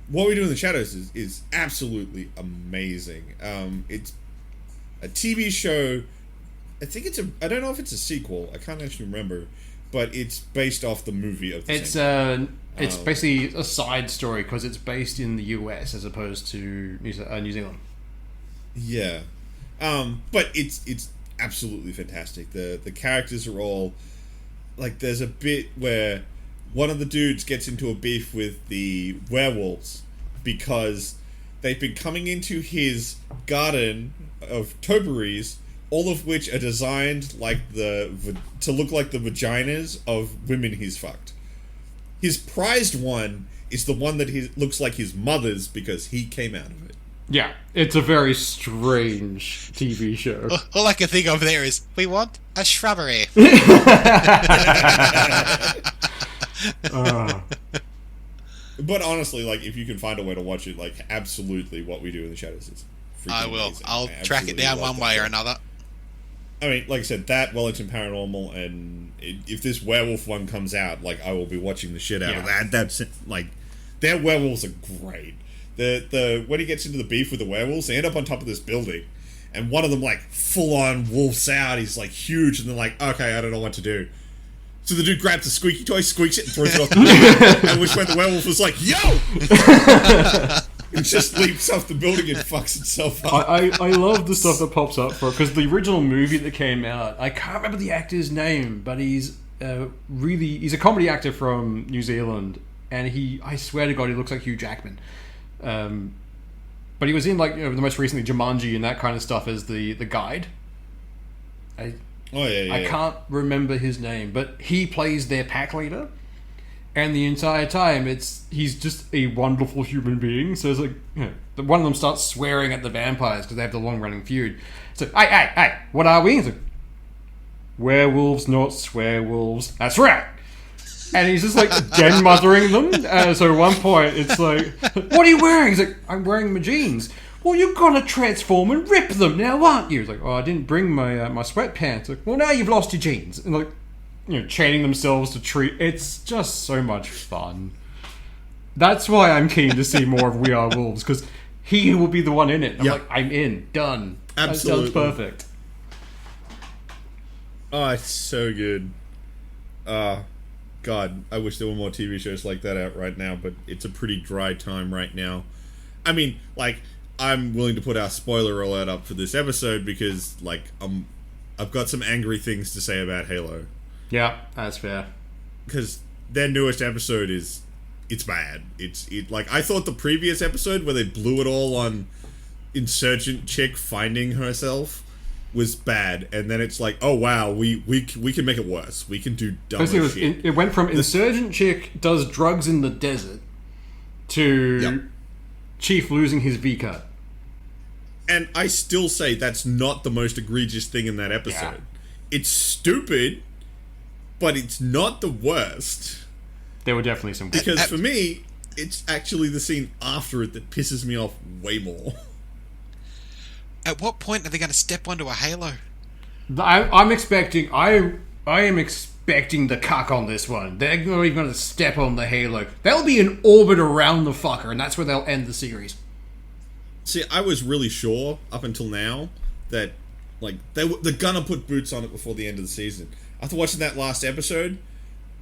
What We Do in the Shadows is absolutely amazing. It's a TV show. I think I don't know if it's a sequel. I can't actually remember, but it's based off the movie of the same. It's basically a side story because it's based in the US as opposed to New Zealand. Yeah, but it's absolutely fantastic. The characters are all like. There's a bit where one of the dudes gets into a beef with the werewolves because they've been coming into his garden of topiaries, all of which are designed like to look like the vaginas of women he's fucked. His prized one is the one that looks like his mother's because he came out of it. Yeah, it's a very strange TV show. All I can think of there is, we want a shrubbery. But honestly, like, if you can find a way to watch it, like, absolutely What We Do in the Shadows is freaking I will. amazing. I'll track it down one way or another. I mean, like I said, that, Wellington Paranormal, and if this werewolf one comes out, like, I will be watching the shit out of that. That's, like, their werewolves are great. When he gets into the beef with the werewolves, they end up on top of this building, and one of them, like, full-on wolfs out. He's, like, huge, and they're like, okay, I don't know what to do. So the dude grabs a squeaky toy, squeaks it, and throws it off the building, at which point the werewolf was like, yo! It just leaps off the building and fucks itself up. I love the stuff that pops up for it, because the original movie that came out, I can't remember the actor's name, but he's a comedy actor from New Zealand, and I swear to God, he looks like Hugh Jackman. But he was in, like, the most recently Jumanji and that kind of stuff as the guide. I can't remember his name, but he plays their pack leader, and the entire time he's just a wonderful human being. So it's like, one of them starts swearing at the vampires because they have the long running feud. So, hey, what are we? He's like, werewolves, not swearwolves. That's right. And he's just like den mothering them. So at one point, it's like, what are you wearing? He's like, I'm wearing my jeans. Well, you're gonna transform and rip them now, aren't you? It's like, oh, I didn't bring my my sweatpants. Like, well, now you've lost your jeans. And like, chaining themselves to treat. It's just so much fun. That's why I'm keen to see more of We Are Wolves, because he will be the one in it. I'm like, I'm in, done. Absolutely. That sounds perfect. Oh, it's so good. God, I wish there were more TV shows like that out right now, but it's a pretty dry time right now. I mean, like, I'm willing to put our spoiler alert up for this episode because, like, I've got some angry things to say about Halo. Yeah, that's fair. Because their newest episode it's bad. Like, I thought the previous episode where they blew it all on Insurgent chick finding herself was bad, and then it's like, oh wow, we can make it worse. We can do dumb shit. It went from Insurgent chick does drugs in the desert to Chief losing his V cut. And I still say that's not the most egregious thing in that episode. Yeah. It's stupid, but it's not the worst. There were definitely some... Because for me, it's actually the scene after it that pisses me off way more. At what point are they going to step onto a Halo? I am expecting the cuck on this one. They're not even going to step on the Halo. They'll be in orbit around the fucker, and that's where they'll end the series. See, I was really sure up until now that, like, they're gonna put boots on it before the end of the season. After watching that last episode,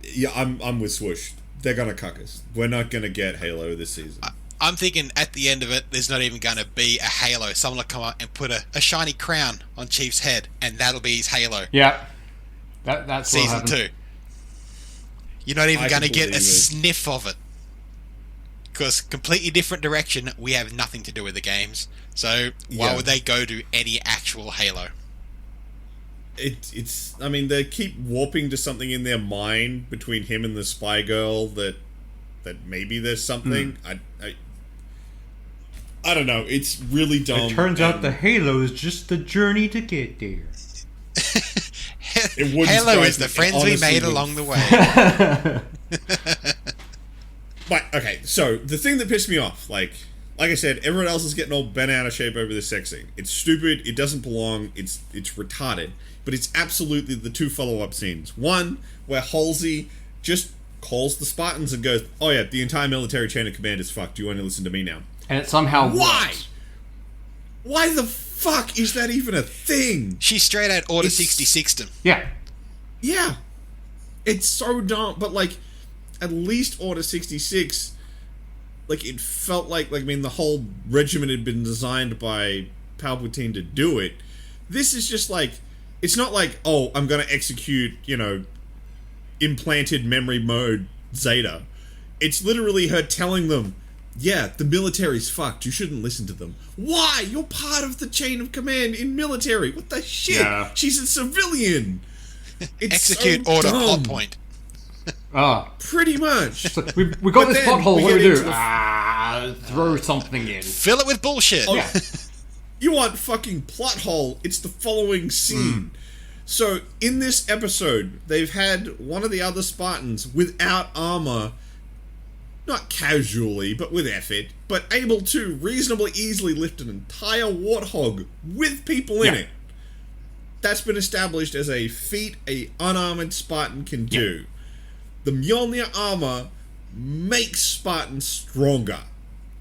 yeah, I'm with Swoosh. They're gonna cuck us. We're not gonna get Halo this season. I'm thinking at the end of it, there's not even going to be a Halo. Someone will come up and put a shiny crown on Chief's head, and that'll be his Halo. Yeah. That's Season 2. You're not even going to get a sniff of it. Because completely different direction, we have nothing to do with the games. So why would they go to any actual Halo? I mean, they keep warping to something in their mind between him and the spy girl that maybe there's something. I don't know. It's really dumb. It turns out the Halo is just the journey to get there. Halo is the friends we made along the way. But, okay, so, the thing that pissed me off, like like I said, everyone else is getting all bent out of shape over this sex scene. It's stupid. It doesn't belong. It's retarded. But it's absolutely the two follow-up scenes. One, where Halsey just calls the Spartans and goes, "Oh yeah, the entire military chain of command is fucked. Do you want to listen to me now?" And it somehow Why? works. Why the fuck is that even a thing? She straight out Order 66'd him. Yeah. Yeah. It's so dumb. But, like, at least Order 66, like, it felt like, I mean, the whole regiment had been designed by Palpatine to do it. This is just like, it's not like, oh, I'm going to execute, implanted memory mode Zeta. It's literally her telling them, yeah, the military's fucked. You shouldn't listen to them. Why? You're part of the chain of command in military. What the shit? Yeah. She's a civilian. It's Execute so Order dumb. Plot Point. Pretty much. So we got But this then plot hole. we What do we get do? into the- Throw something in. Fill it with bullshit. Oh, you want fucking plot hole? It's the following scene. So, in this episode, they've had one of the other Spartans without armor, not casually, but with effort, but able to reasonably easily lift an entire warthog with people in Yeah. it. That's been established as a feat a unarmored Spartan can do. The Mjolnir armor makes Spartans stronger.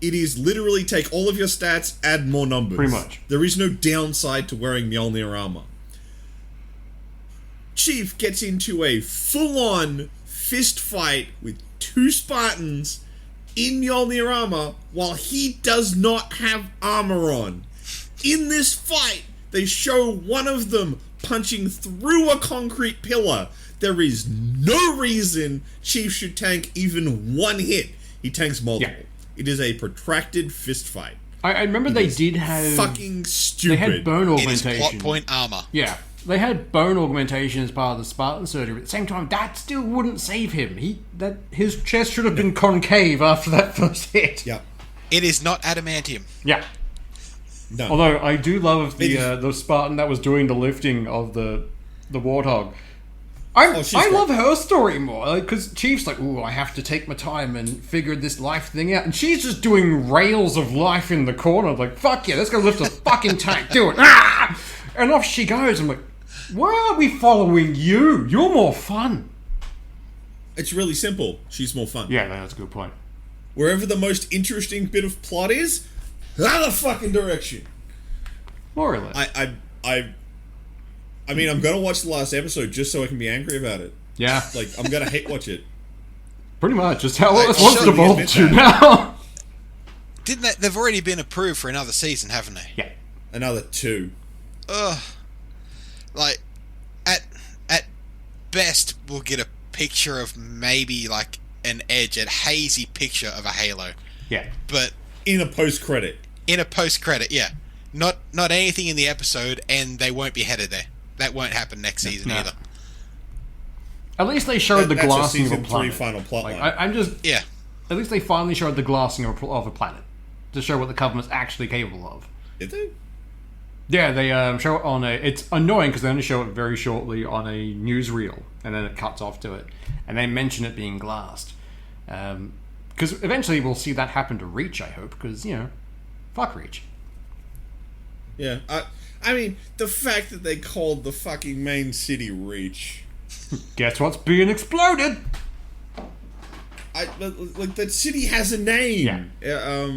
It is literally take all of your stats, add more numbers. Pretty much. There is no downside to wearing Mjolnir armor. Chief gets into a full-on fist fight with two Spartans in Mjolnir armor while he does not have armor on. In this fight, they show one of them punching through a concrete pillar. There is no reason Chief should tank even one hit. He tanks multiple. Yeah. It is a protracted fist fight. I remember they did have... Fucking stupid. They had bone It is augmentation. plot point armor. Yeah. They had bone augmentation as part of the Spartan surgery. At the same time, that still wouldn't save him. His chest should have been concave after that first hit. Yeah. It is not adamantium. Yeah. No. Although I do love It is- the Spartan that was doing the lifting of the warthog. she's I great. love her story more because Chief's like, ooh, I have to take my time and figure this life thing out, and she's just doing rails of life in the corner, like, fuck yeah, let's go lift a fucking tank, do it, ah! And off she goes. I'm like, why are we following you? You're more fun. It's really simple. She's more fun. Yeah, that's a good point. Wherever the most interesting bit of plot is, other fucking direction. More or less. I mean, I'm gonna watch the last episode just so I can be angry about it. Yeah, Like, I'm gonna hate watch it. pretty much. Just how I it's wants to surely evolve admit to that. now. Didn't they? They've already been approved for another season, haven't they? Yeah. Another 2. Ugh. Like, at best, we'll get a picture of maybe like an edge, a hazy picture of a Halo. Yeah. But In a post-credit. in a post-credit, yeah. Not anything in the episode, and they won't be headed there. That won't happen next season No. either. At least they showed the That's a glassing of a season 3 planet. final plot Like, line. I'm just... Yeah. At least they finally showed the glassing of a planet. To show what the Covenant's actually capable of. Did they? Yeah, they show it on a... It's annoying because they only show it very shortly on a newsreel. And then it cuts off to it. And they mention it being glassed. Because eventually we'll see that happen to Reach, I hope. Because, fuck Reach. Yeah. I mean, the fact that they called the fucking main city Reach. Guess what's being exploded? Like, that city has a name. Yeah.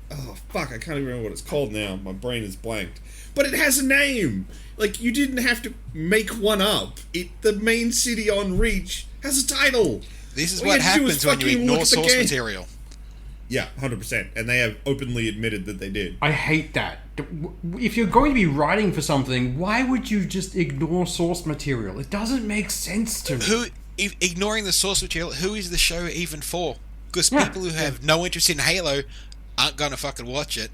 Oh, fuck, I can't even remember what it's called now. My brain is blanked. But it has a name! Like, you didn't have to make one up. The main city on Reach has a title! This is All you what had to do happens is when you fucking ignore look at the source game. material. Yeah, 100%. And they have openly admitted that they did. I hate that. If you're going to be writing for something, why would you just ignore source material? It doesn't make sense to me. Ignoring the source material, who is the show even for? Because Yeah. people who have no interest in Halo aren't gonna fucking watch it.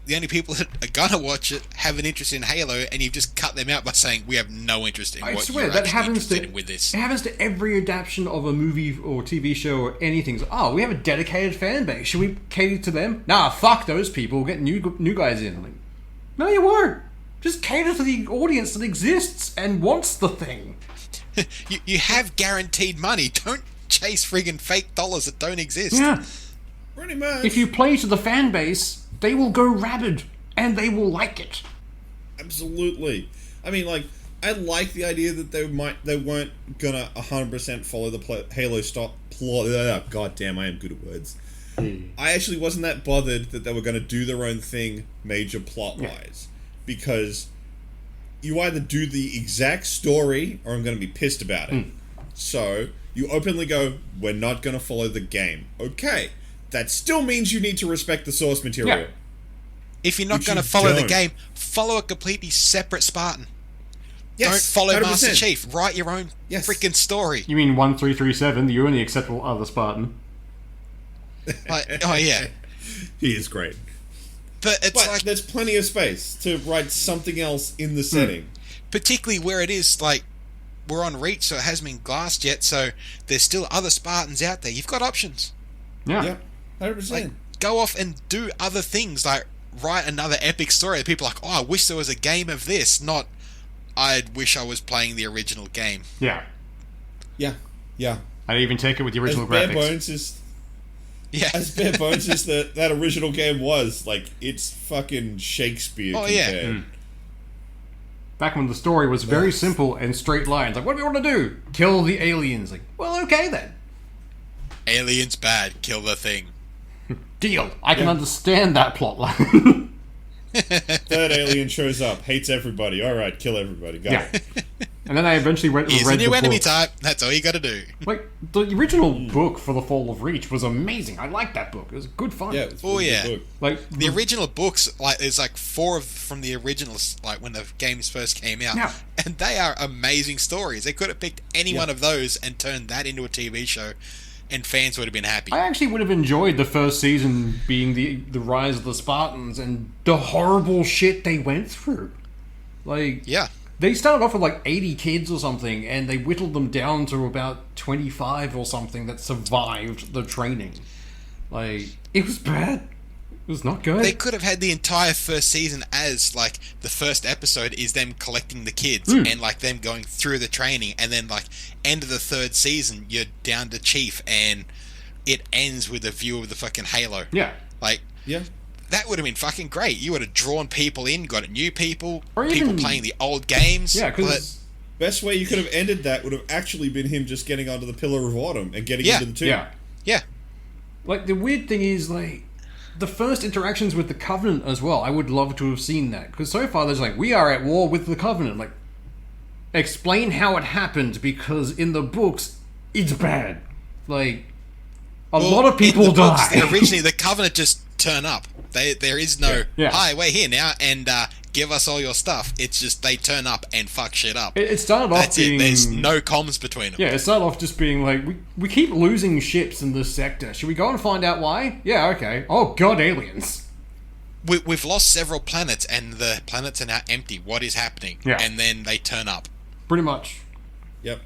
The only people that are gonna watch it have an interest in Halo, and you've just cut them out by saying we have no interest in I what swear you're that actually happens interested to in with this. It happens to every adaptation of a movie or TV show or anything. So, oh, we have a dedicated fan base. Should we cater to them? Nah, fuck those people. We'll get new guys in. Like, no, you won't. Just cater to the audience that exists and wants the thing. You have guaranteed money. Don't chase friggin' fake dollars that don't exist. Yeah. Pretty much. If you play to the fan base, they will go rabid, and they will like it. Absolutely. I mean, like, I like the idea that they weren't gonna 100% follow the Halo plot. God damn, I am good at words. I actually wasn't that bothered that they were gonna do their own thing, major plot-wise, because you either do the exact story, or I'm gonna be pissed about it. So you openly go, "We're not gonna follow the game." Okay, that still means you need to respect the source material. Yeah. If you're not Which going to you follow the don't. game, follow a completely separate Spartan. Yes, Don't follow 100%. Master Chief. Write your own Yes. freaking story. You mean 1337, the only acceptable other Spartan? Oh yeah, He is great. but it's But like there's plenty of space to write something else in the setting. particularly where it is like we're on Reach, so it hasn't been glassed yet. So there's still other Spartans out there. You've got options. Yeah. Yep, 100%. Like go off and do other things. Like write another epic story. That people are like, oh, I wish there was a game of this. Not, I wish I was playing the original game. Yeah. Yeah. I'd even take it with the original As bare graphics. bones Yeah. as bare bones as that original game was, like, it's fucking Shakespeare Oh, yeah. compared. Back when the story was very simple and straight lines. Like, what do we want to do? Kill the aliens. Like, well, okay then. Aliens bad. Kill the thing. Deal. I can understand that plot line. Third alien shows up, hates everybody. Alright, kill everybody. Got Yeah. it. And then I eventually went and Here's a read new the enemy book. type. That's all you got to do. Like, the original book for The Fall of Reach was amazing. I liked that book. It was good fun. Yeah, it's a Oh, really yeah. good book. Like, The original books, like there's like four from the originals, like when the games first came out, Yeah. and they are amazing stories. They could have picked any one of those and turned that into a TV show, and fans would have been happy. I actually would have enjoyed the first season being the rise of the Spartans and the horrible shit they went through. Like, Yeah, they started off with like 80 kids or something, and they whittled them down to about 25 or something that survived the training. Like, it was bad. It was not good. they could have had the entire first season as like the first episode is them collecting the kids and like them going through the training, and then like end of the third season you're down to Chief, and it ends with a view of the fucking Halo. Yeah. Like Yeah. that would have been fucking great. You would have drawn people in, got new people, Or people even- playing the old games. Yeah, but- because... Best way you could have ended that would have actually been him just getting onto the Pillar of Autumn and getting Yeah. into the tomb. Yeah. yeah, Like, the weird thing is, like, the first interactions with the Covenant as well, I would love to have seen that. Because so far, there's like, we are at war with the Covenant. Like, explain how it happened, because in the books, it's bad. Like, a lot of people in the books, die. originally, the Covenant just turn up. There is no, Yeah. hi, we're here now, and give us all your stuff. It's just they turn up and fuck shit up. It started off That's being... it. There's no comms between them. Yeah, it started off just being like, we keep losing ships in this sector. Should we go and find out why? Yeah, okay. Oh, God, aliens. We've lost several planets, and the planets are now empty. What is happening? Yeah. And then they turn up. Pretty much. Yep.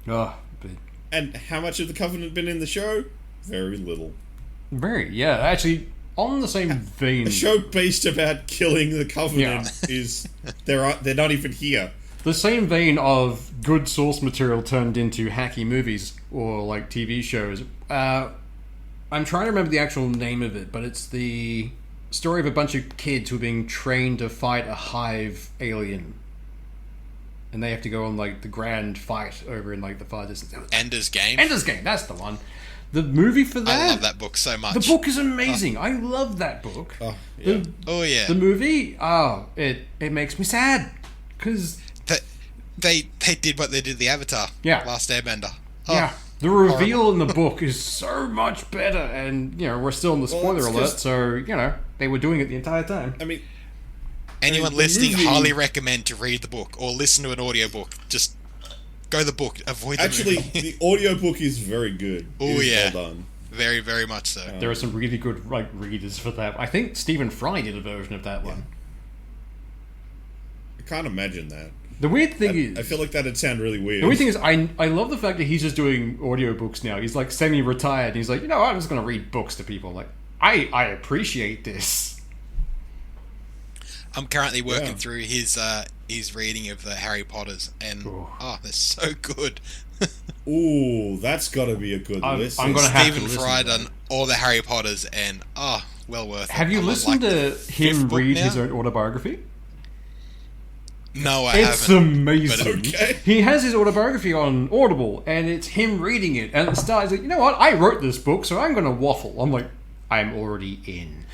Oh, but And how much of the Covenant been in the show? Very little. very, yeah. Actually, on the same vein... A show based about killing the Covenant is they're not even here. The same vein of good source material turned into hacky movies or like TV shows. I'm trying to remember the actual name of it, but it's the story of a bunch of kids who are being trained to fight a hive alien, and they have to go on like the grand fight over in like the far distance. Ender's Game. Ender's Game, that's the one. The movie for that. I love that book so much. The book is amazing. I love that book. Oh, yeah. Oh yeah. The movie, it makes me sad because. They did what they did the Avatar. Yeah. Last Airbender. Oh, Yeah, the reveal in the book is so much better, and we're still in the spoiler it's alert, 'cause- so they were doing it the entire time. I mean, Anyone the listening, movie- highly recommend to read the book or listen to an audiobook. Just go the book. Avoid the actually, movie. the audiobook is very good. Oh, It is yeah. well done. Very, very much so. There are some really good readers for that. I think Stephen Fry did a version of that one. I can't imagine that. The weird thing is, I feel like that'd sound really weird. the weird thing is, I love the fact that he's just doing audiobooks now. He's like semi-retired. He's like, I'm just going to read books to people. Like, I appreciate this. I'm currently working Yeah. through his reading of the Harry Potters, and they're so good. Ooh, that's got to be a good listen. I'm gonna have to Stephen listen Fry to that. done all the Harry Potters, and well worth it. Have you I'm on, listened like, to the him fifth book read now? his own autobiography? No, I It's haven't. amazing. Okay. He has his autobiography on Audible, and it's him reading it. And at the start, he's like, you know what? I wrote this book, so I'm going to waffle. I'm like, I'm already in.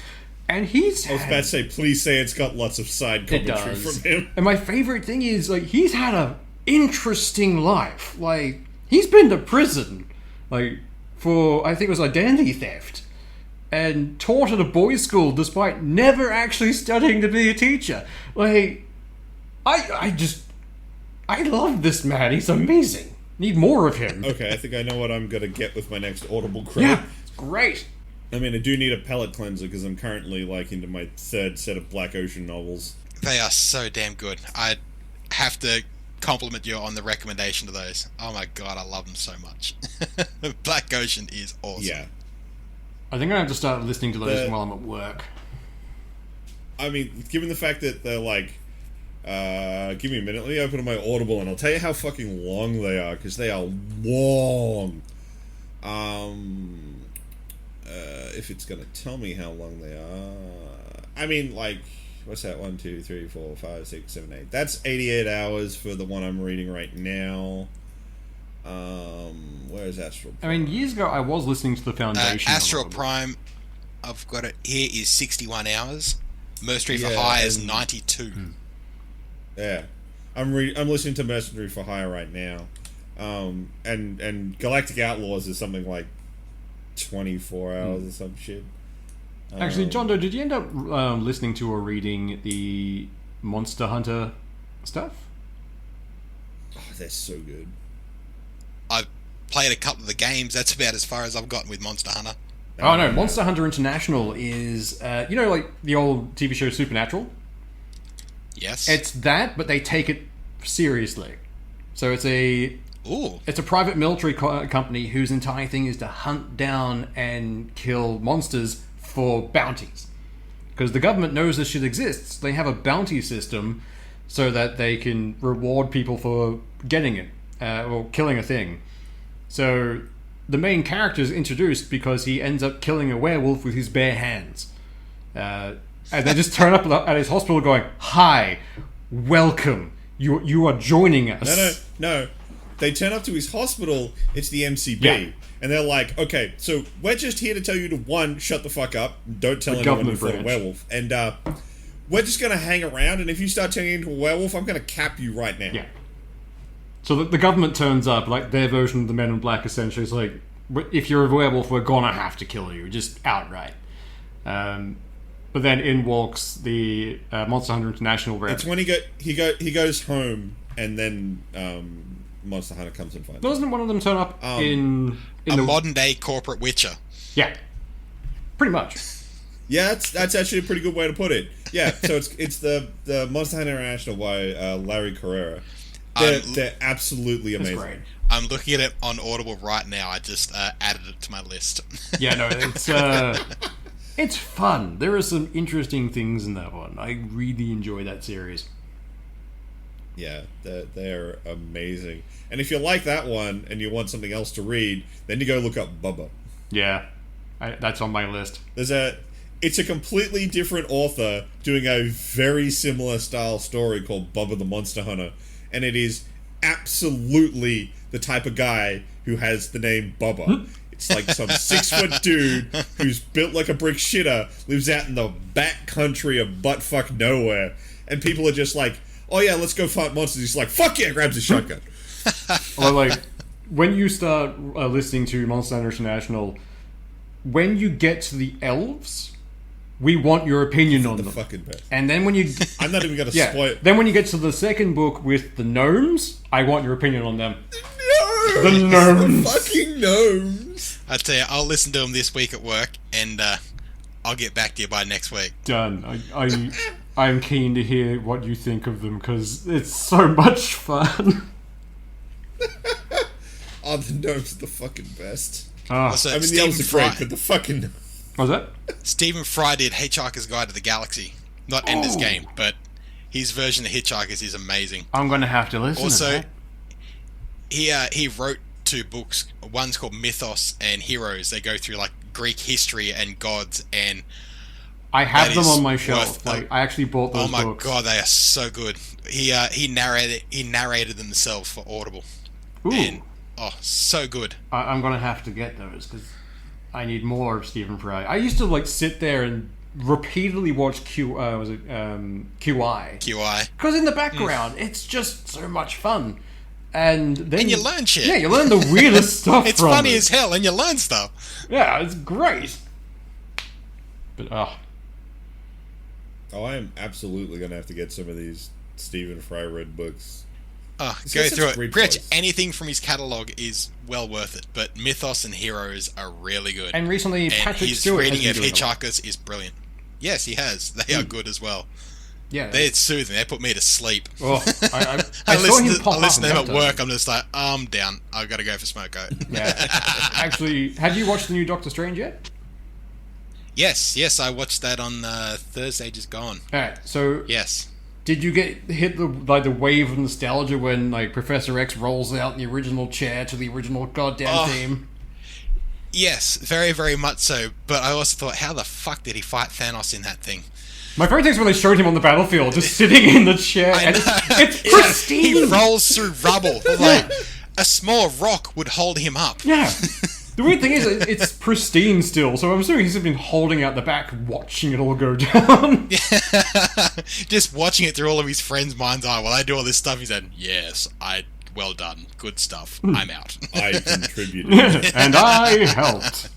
And he's I was about to say, please say it's got lots of side It commentary does. from him. And my favorite thing is, like, he's had a interesting life. Like, he's been to prison, like, for, I think it was identity theft. And taught at a boys' school despite never actually studying to be a teacher. Like, I love this man. He's amazing. Need more of him. Okay, I think I know what I'm gonna get with my next Audible credit. Yeah, it's great. I mean, I do need a palate cleanser because I'm currently like into my third set of Black Ocean novels. They are so damn good. I have to compliment you on the recommendation of those. Oh my god, I love them so much. Black Ocean is awesome. Yeah. I think I have to start listening to those The- while I'm at work. I mean, given the fact that they're like, give me a minute, let me open my Audible and I'll tell you how fucking long they are, because they are long. If it's gonna tell me how long they are, I mean, like, what's that? 1, 2, 3, 4, 5, 6, 7, 8. That's 88 hours for the one I'm reading right now. Where's Astral I Prime? mean, years ago, I was listening to the Foundation. on Astral Audible. Prime, I've got it here, is 61 hours. Mercenary for Yeah, Hire is and- 92. Yeah, I'm listening to Mercenary for Hire right now, and Galactic Outlaws is something like 24 hours or some shit. Actually, John Doe, did you end up listening to or reading the Monster Hunter stuff? Oh, they're so good. I've played a couple of the games. That's about as far as I've gotten with Monster Hunter. Oh no, Monster Hunter International is, you know, like the old TV show Supernatural? Yes. It's that, but they take it seriously. So it's a Ooh. private military company whose entire thing is to hunt down and kill monsters for bounties. Because the government knows this shit exists. They have a bounty system so that they can reward people for getting it, or killing a thing. So the main character is introduced because he ends up killing a werewolf with his bare hands. And they just turn up at his hospital going, "Hi, welcome. You are joining us." No. They turn up to his hospital. It's the MCB, Yeah. and they're like, "Okay, so we're just here to tell you to one, shut the fuck up, don't tell The anyone government you're a branch. werewolf, and we're just gonna hang around. And if you start turning into a werewolf, I'm gonna cap you right now." Yeah. So the government turns up, like their version of the Men in Black, essentially. It's like, if you're a werewolf, we're gonna have to kill you, just outright. But then in walks the Monster Hunter International rep. It's when he goes home, and then Monster Hunter comes and finds him. Doesn't one of them turn up in A the modern day corporate Witcher. Yeah, pretty much. Yeah, that's actually a pretty good way to put it. Yeah, so it's the Monster Hunter International by Larry Carrera. They're absolutely That's amazing. great. I'm looking at it on Audible right now. I just added it to my list. Yeah, no, it's fun. There are some interesting things in that one. I really enjoy that series. Yeah, they're amazing. And if you like that one and you want something else to read, then you go look up Bubba. Yeah, that's on my list. It's a completely different author doing a very similar style story called Bubba the Monster Hunter, and it is absolutely the type of guy who has the name Bubba. It's like some 6-foot dude who's built like a brick shitter, lives out in the back country of buttfuck nowhere, and people are just like, "Oh yeah, let's go fight monsters." He's like, "Fuck yeah!" Grabs his shotgun. Or like, when you start listening to Monster Hunter International, when you get to the elves, we want your opinion on The them. fucking best. And then when you I'm not even gonna yeah, spoil it. then when you get to the second book with the gnomes, I want your opinion on them. No, The gnomes. the fucking gnomes. I tell you, I'll listen to them this week at work, and I'll get back to you by next week. Done. I'm keen to hear what you think of them because it's so much fun. Oh, the gnomes are the fucking best. Also, I mean, the Stephen elves are Fry, great, but the fucking... What was that? Stephen Fry did Hitchhiker's Guide to the Galaxy. Not Ender's Oh. Game, but his version of Hitchhikers is amazing. I'm going to have to listen to Also, that. he wrote 2 books. One's called Mythos and Heroes. They go through like Greek history and gods, and I have that them is on my shelf. worth Like I actually bought those oh my books. god, they are so good. He narrated them himself for Audible. Ooh, And so good. I'm gonna have to get those because I need more of Stephen Fry. I used to like sit there and repeatedly watch QI QI. because in the background it's just so much fun, and then And you learn shit. Yeah, you learn the weirdest stuff. It's from funny it. as hell, and you learn stuff. Yeah, it's great. But Oh, I am absolutely going to have to get some of these Stephen Fry read books. Go got such through it. great Pretty much voice. anything from his catalogue is well worth it, but Mythos and Heroes are really good. and recently And Patrick his Stewart reading has of been doing a lot. Hitchhikers is brilliant. Yes, he has. They are good as well. Yeah, They're soothing. They put me to sleep. oh, I I saw him listen pop to up them in at Doctor. work. I'm just like, I'm down. I've got to go for smoke out. Yeah, actually, have you watched the new Doctor Strange yet? Yes, I watched that on Thursday just gone. All right, so Yes. did you get hit the wave of nostalgia when like Professor X rolls out in the original chair to the original goddamn theme? Yes, very, very much so. But I also thought, how the fuck did he fight Thanos in that thing? My favorite thing is when they showed him on the battlefield, just sitting in the chair, and it's pristine. He rolls through rubble. Like, a small rock would hold him up. Yeah. The weird thing is, it's pristine still, so I'm assuming he's been holding out the back, watching it all go down. Just watching it through all of his friends' mind's eye while I do all this stuff. He said, "Yes, well done, good stuff. I'm out." I contributed. And I helped.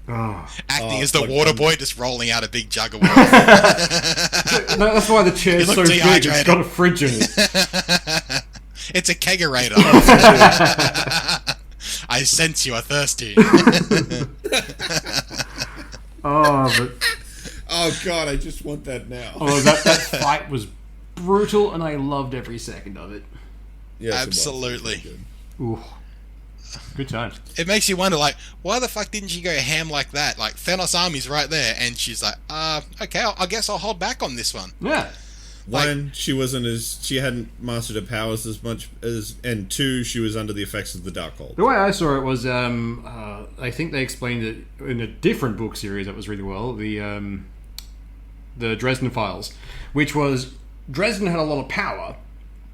Acting as the but- water boy, just rolling out a big jug of water. No, that's why the chair's You so look big, it's dehydrated. got a fridge in it. It's a kegerator. I sense you are thirsty. Oh, but Oh god, I just want that now. that fight was brutal, and I loved every second of it. Yes, it was. Absolutely. It was good. Ooh. Good times. It makes you wonder, like, why the fuck didn't she go ham like that? Like, Thanos' army's right there, and she's like, okay, I guess I'll hold back on this one. Yeah. One, she hadn't mastered her powers as much as, and two, she was under the effects of the Darkhold. The way I saw it was, I think they explained it in a different book series that was really well, the Dresden Files, which was Dresden had a lot of power,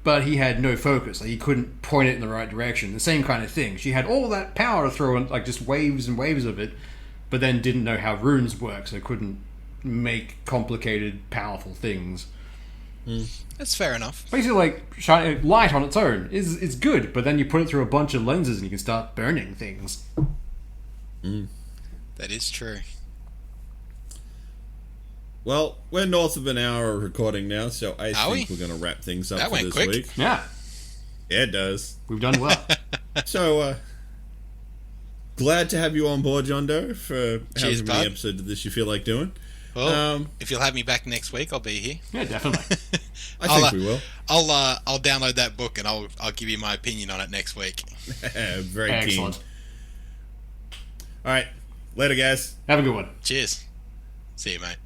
but he had no focus. Like, he couldn't point it in the right direction. The same kind of thing. She had all that power to throw in, like, just waves and waves of it, but then didn't know how runes work, so couldn't make complicated, powerful things. That's fair enough. Basically, like, light on its own is good, but then you put it through a bunch of lenses and you can start burning things. That is true. Well, we're north of an hour of recording now, so I Are think we? we're going to wrap things up That for went this quick. week. Yeah, Yeah, it does. we've done well. So, glad to have you on board, John Doe, for Cheers, however bud. many episodes of this you feel like doing. Well, if you'll have me back next week, I'll be here. Yeah, definitely. I I'll, think we will. I'll download that book and I'll give you my opinion on it next week. Very Excellent. keen. All right, later, guys. Have a good one. Cheers. See you, mate.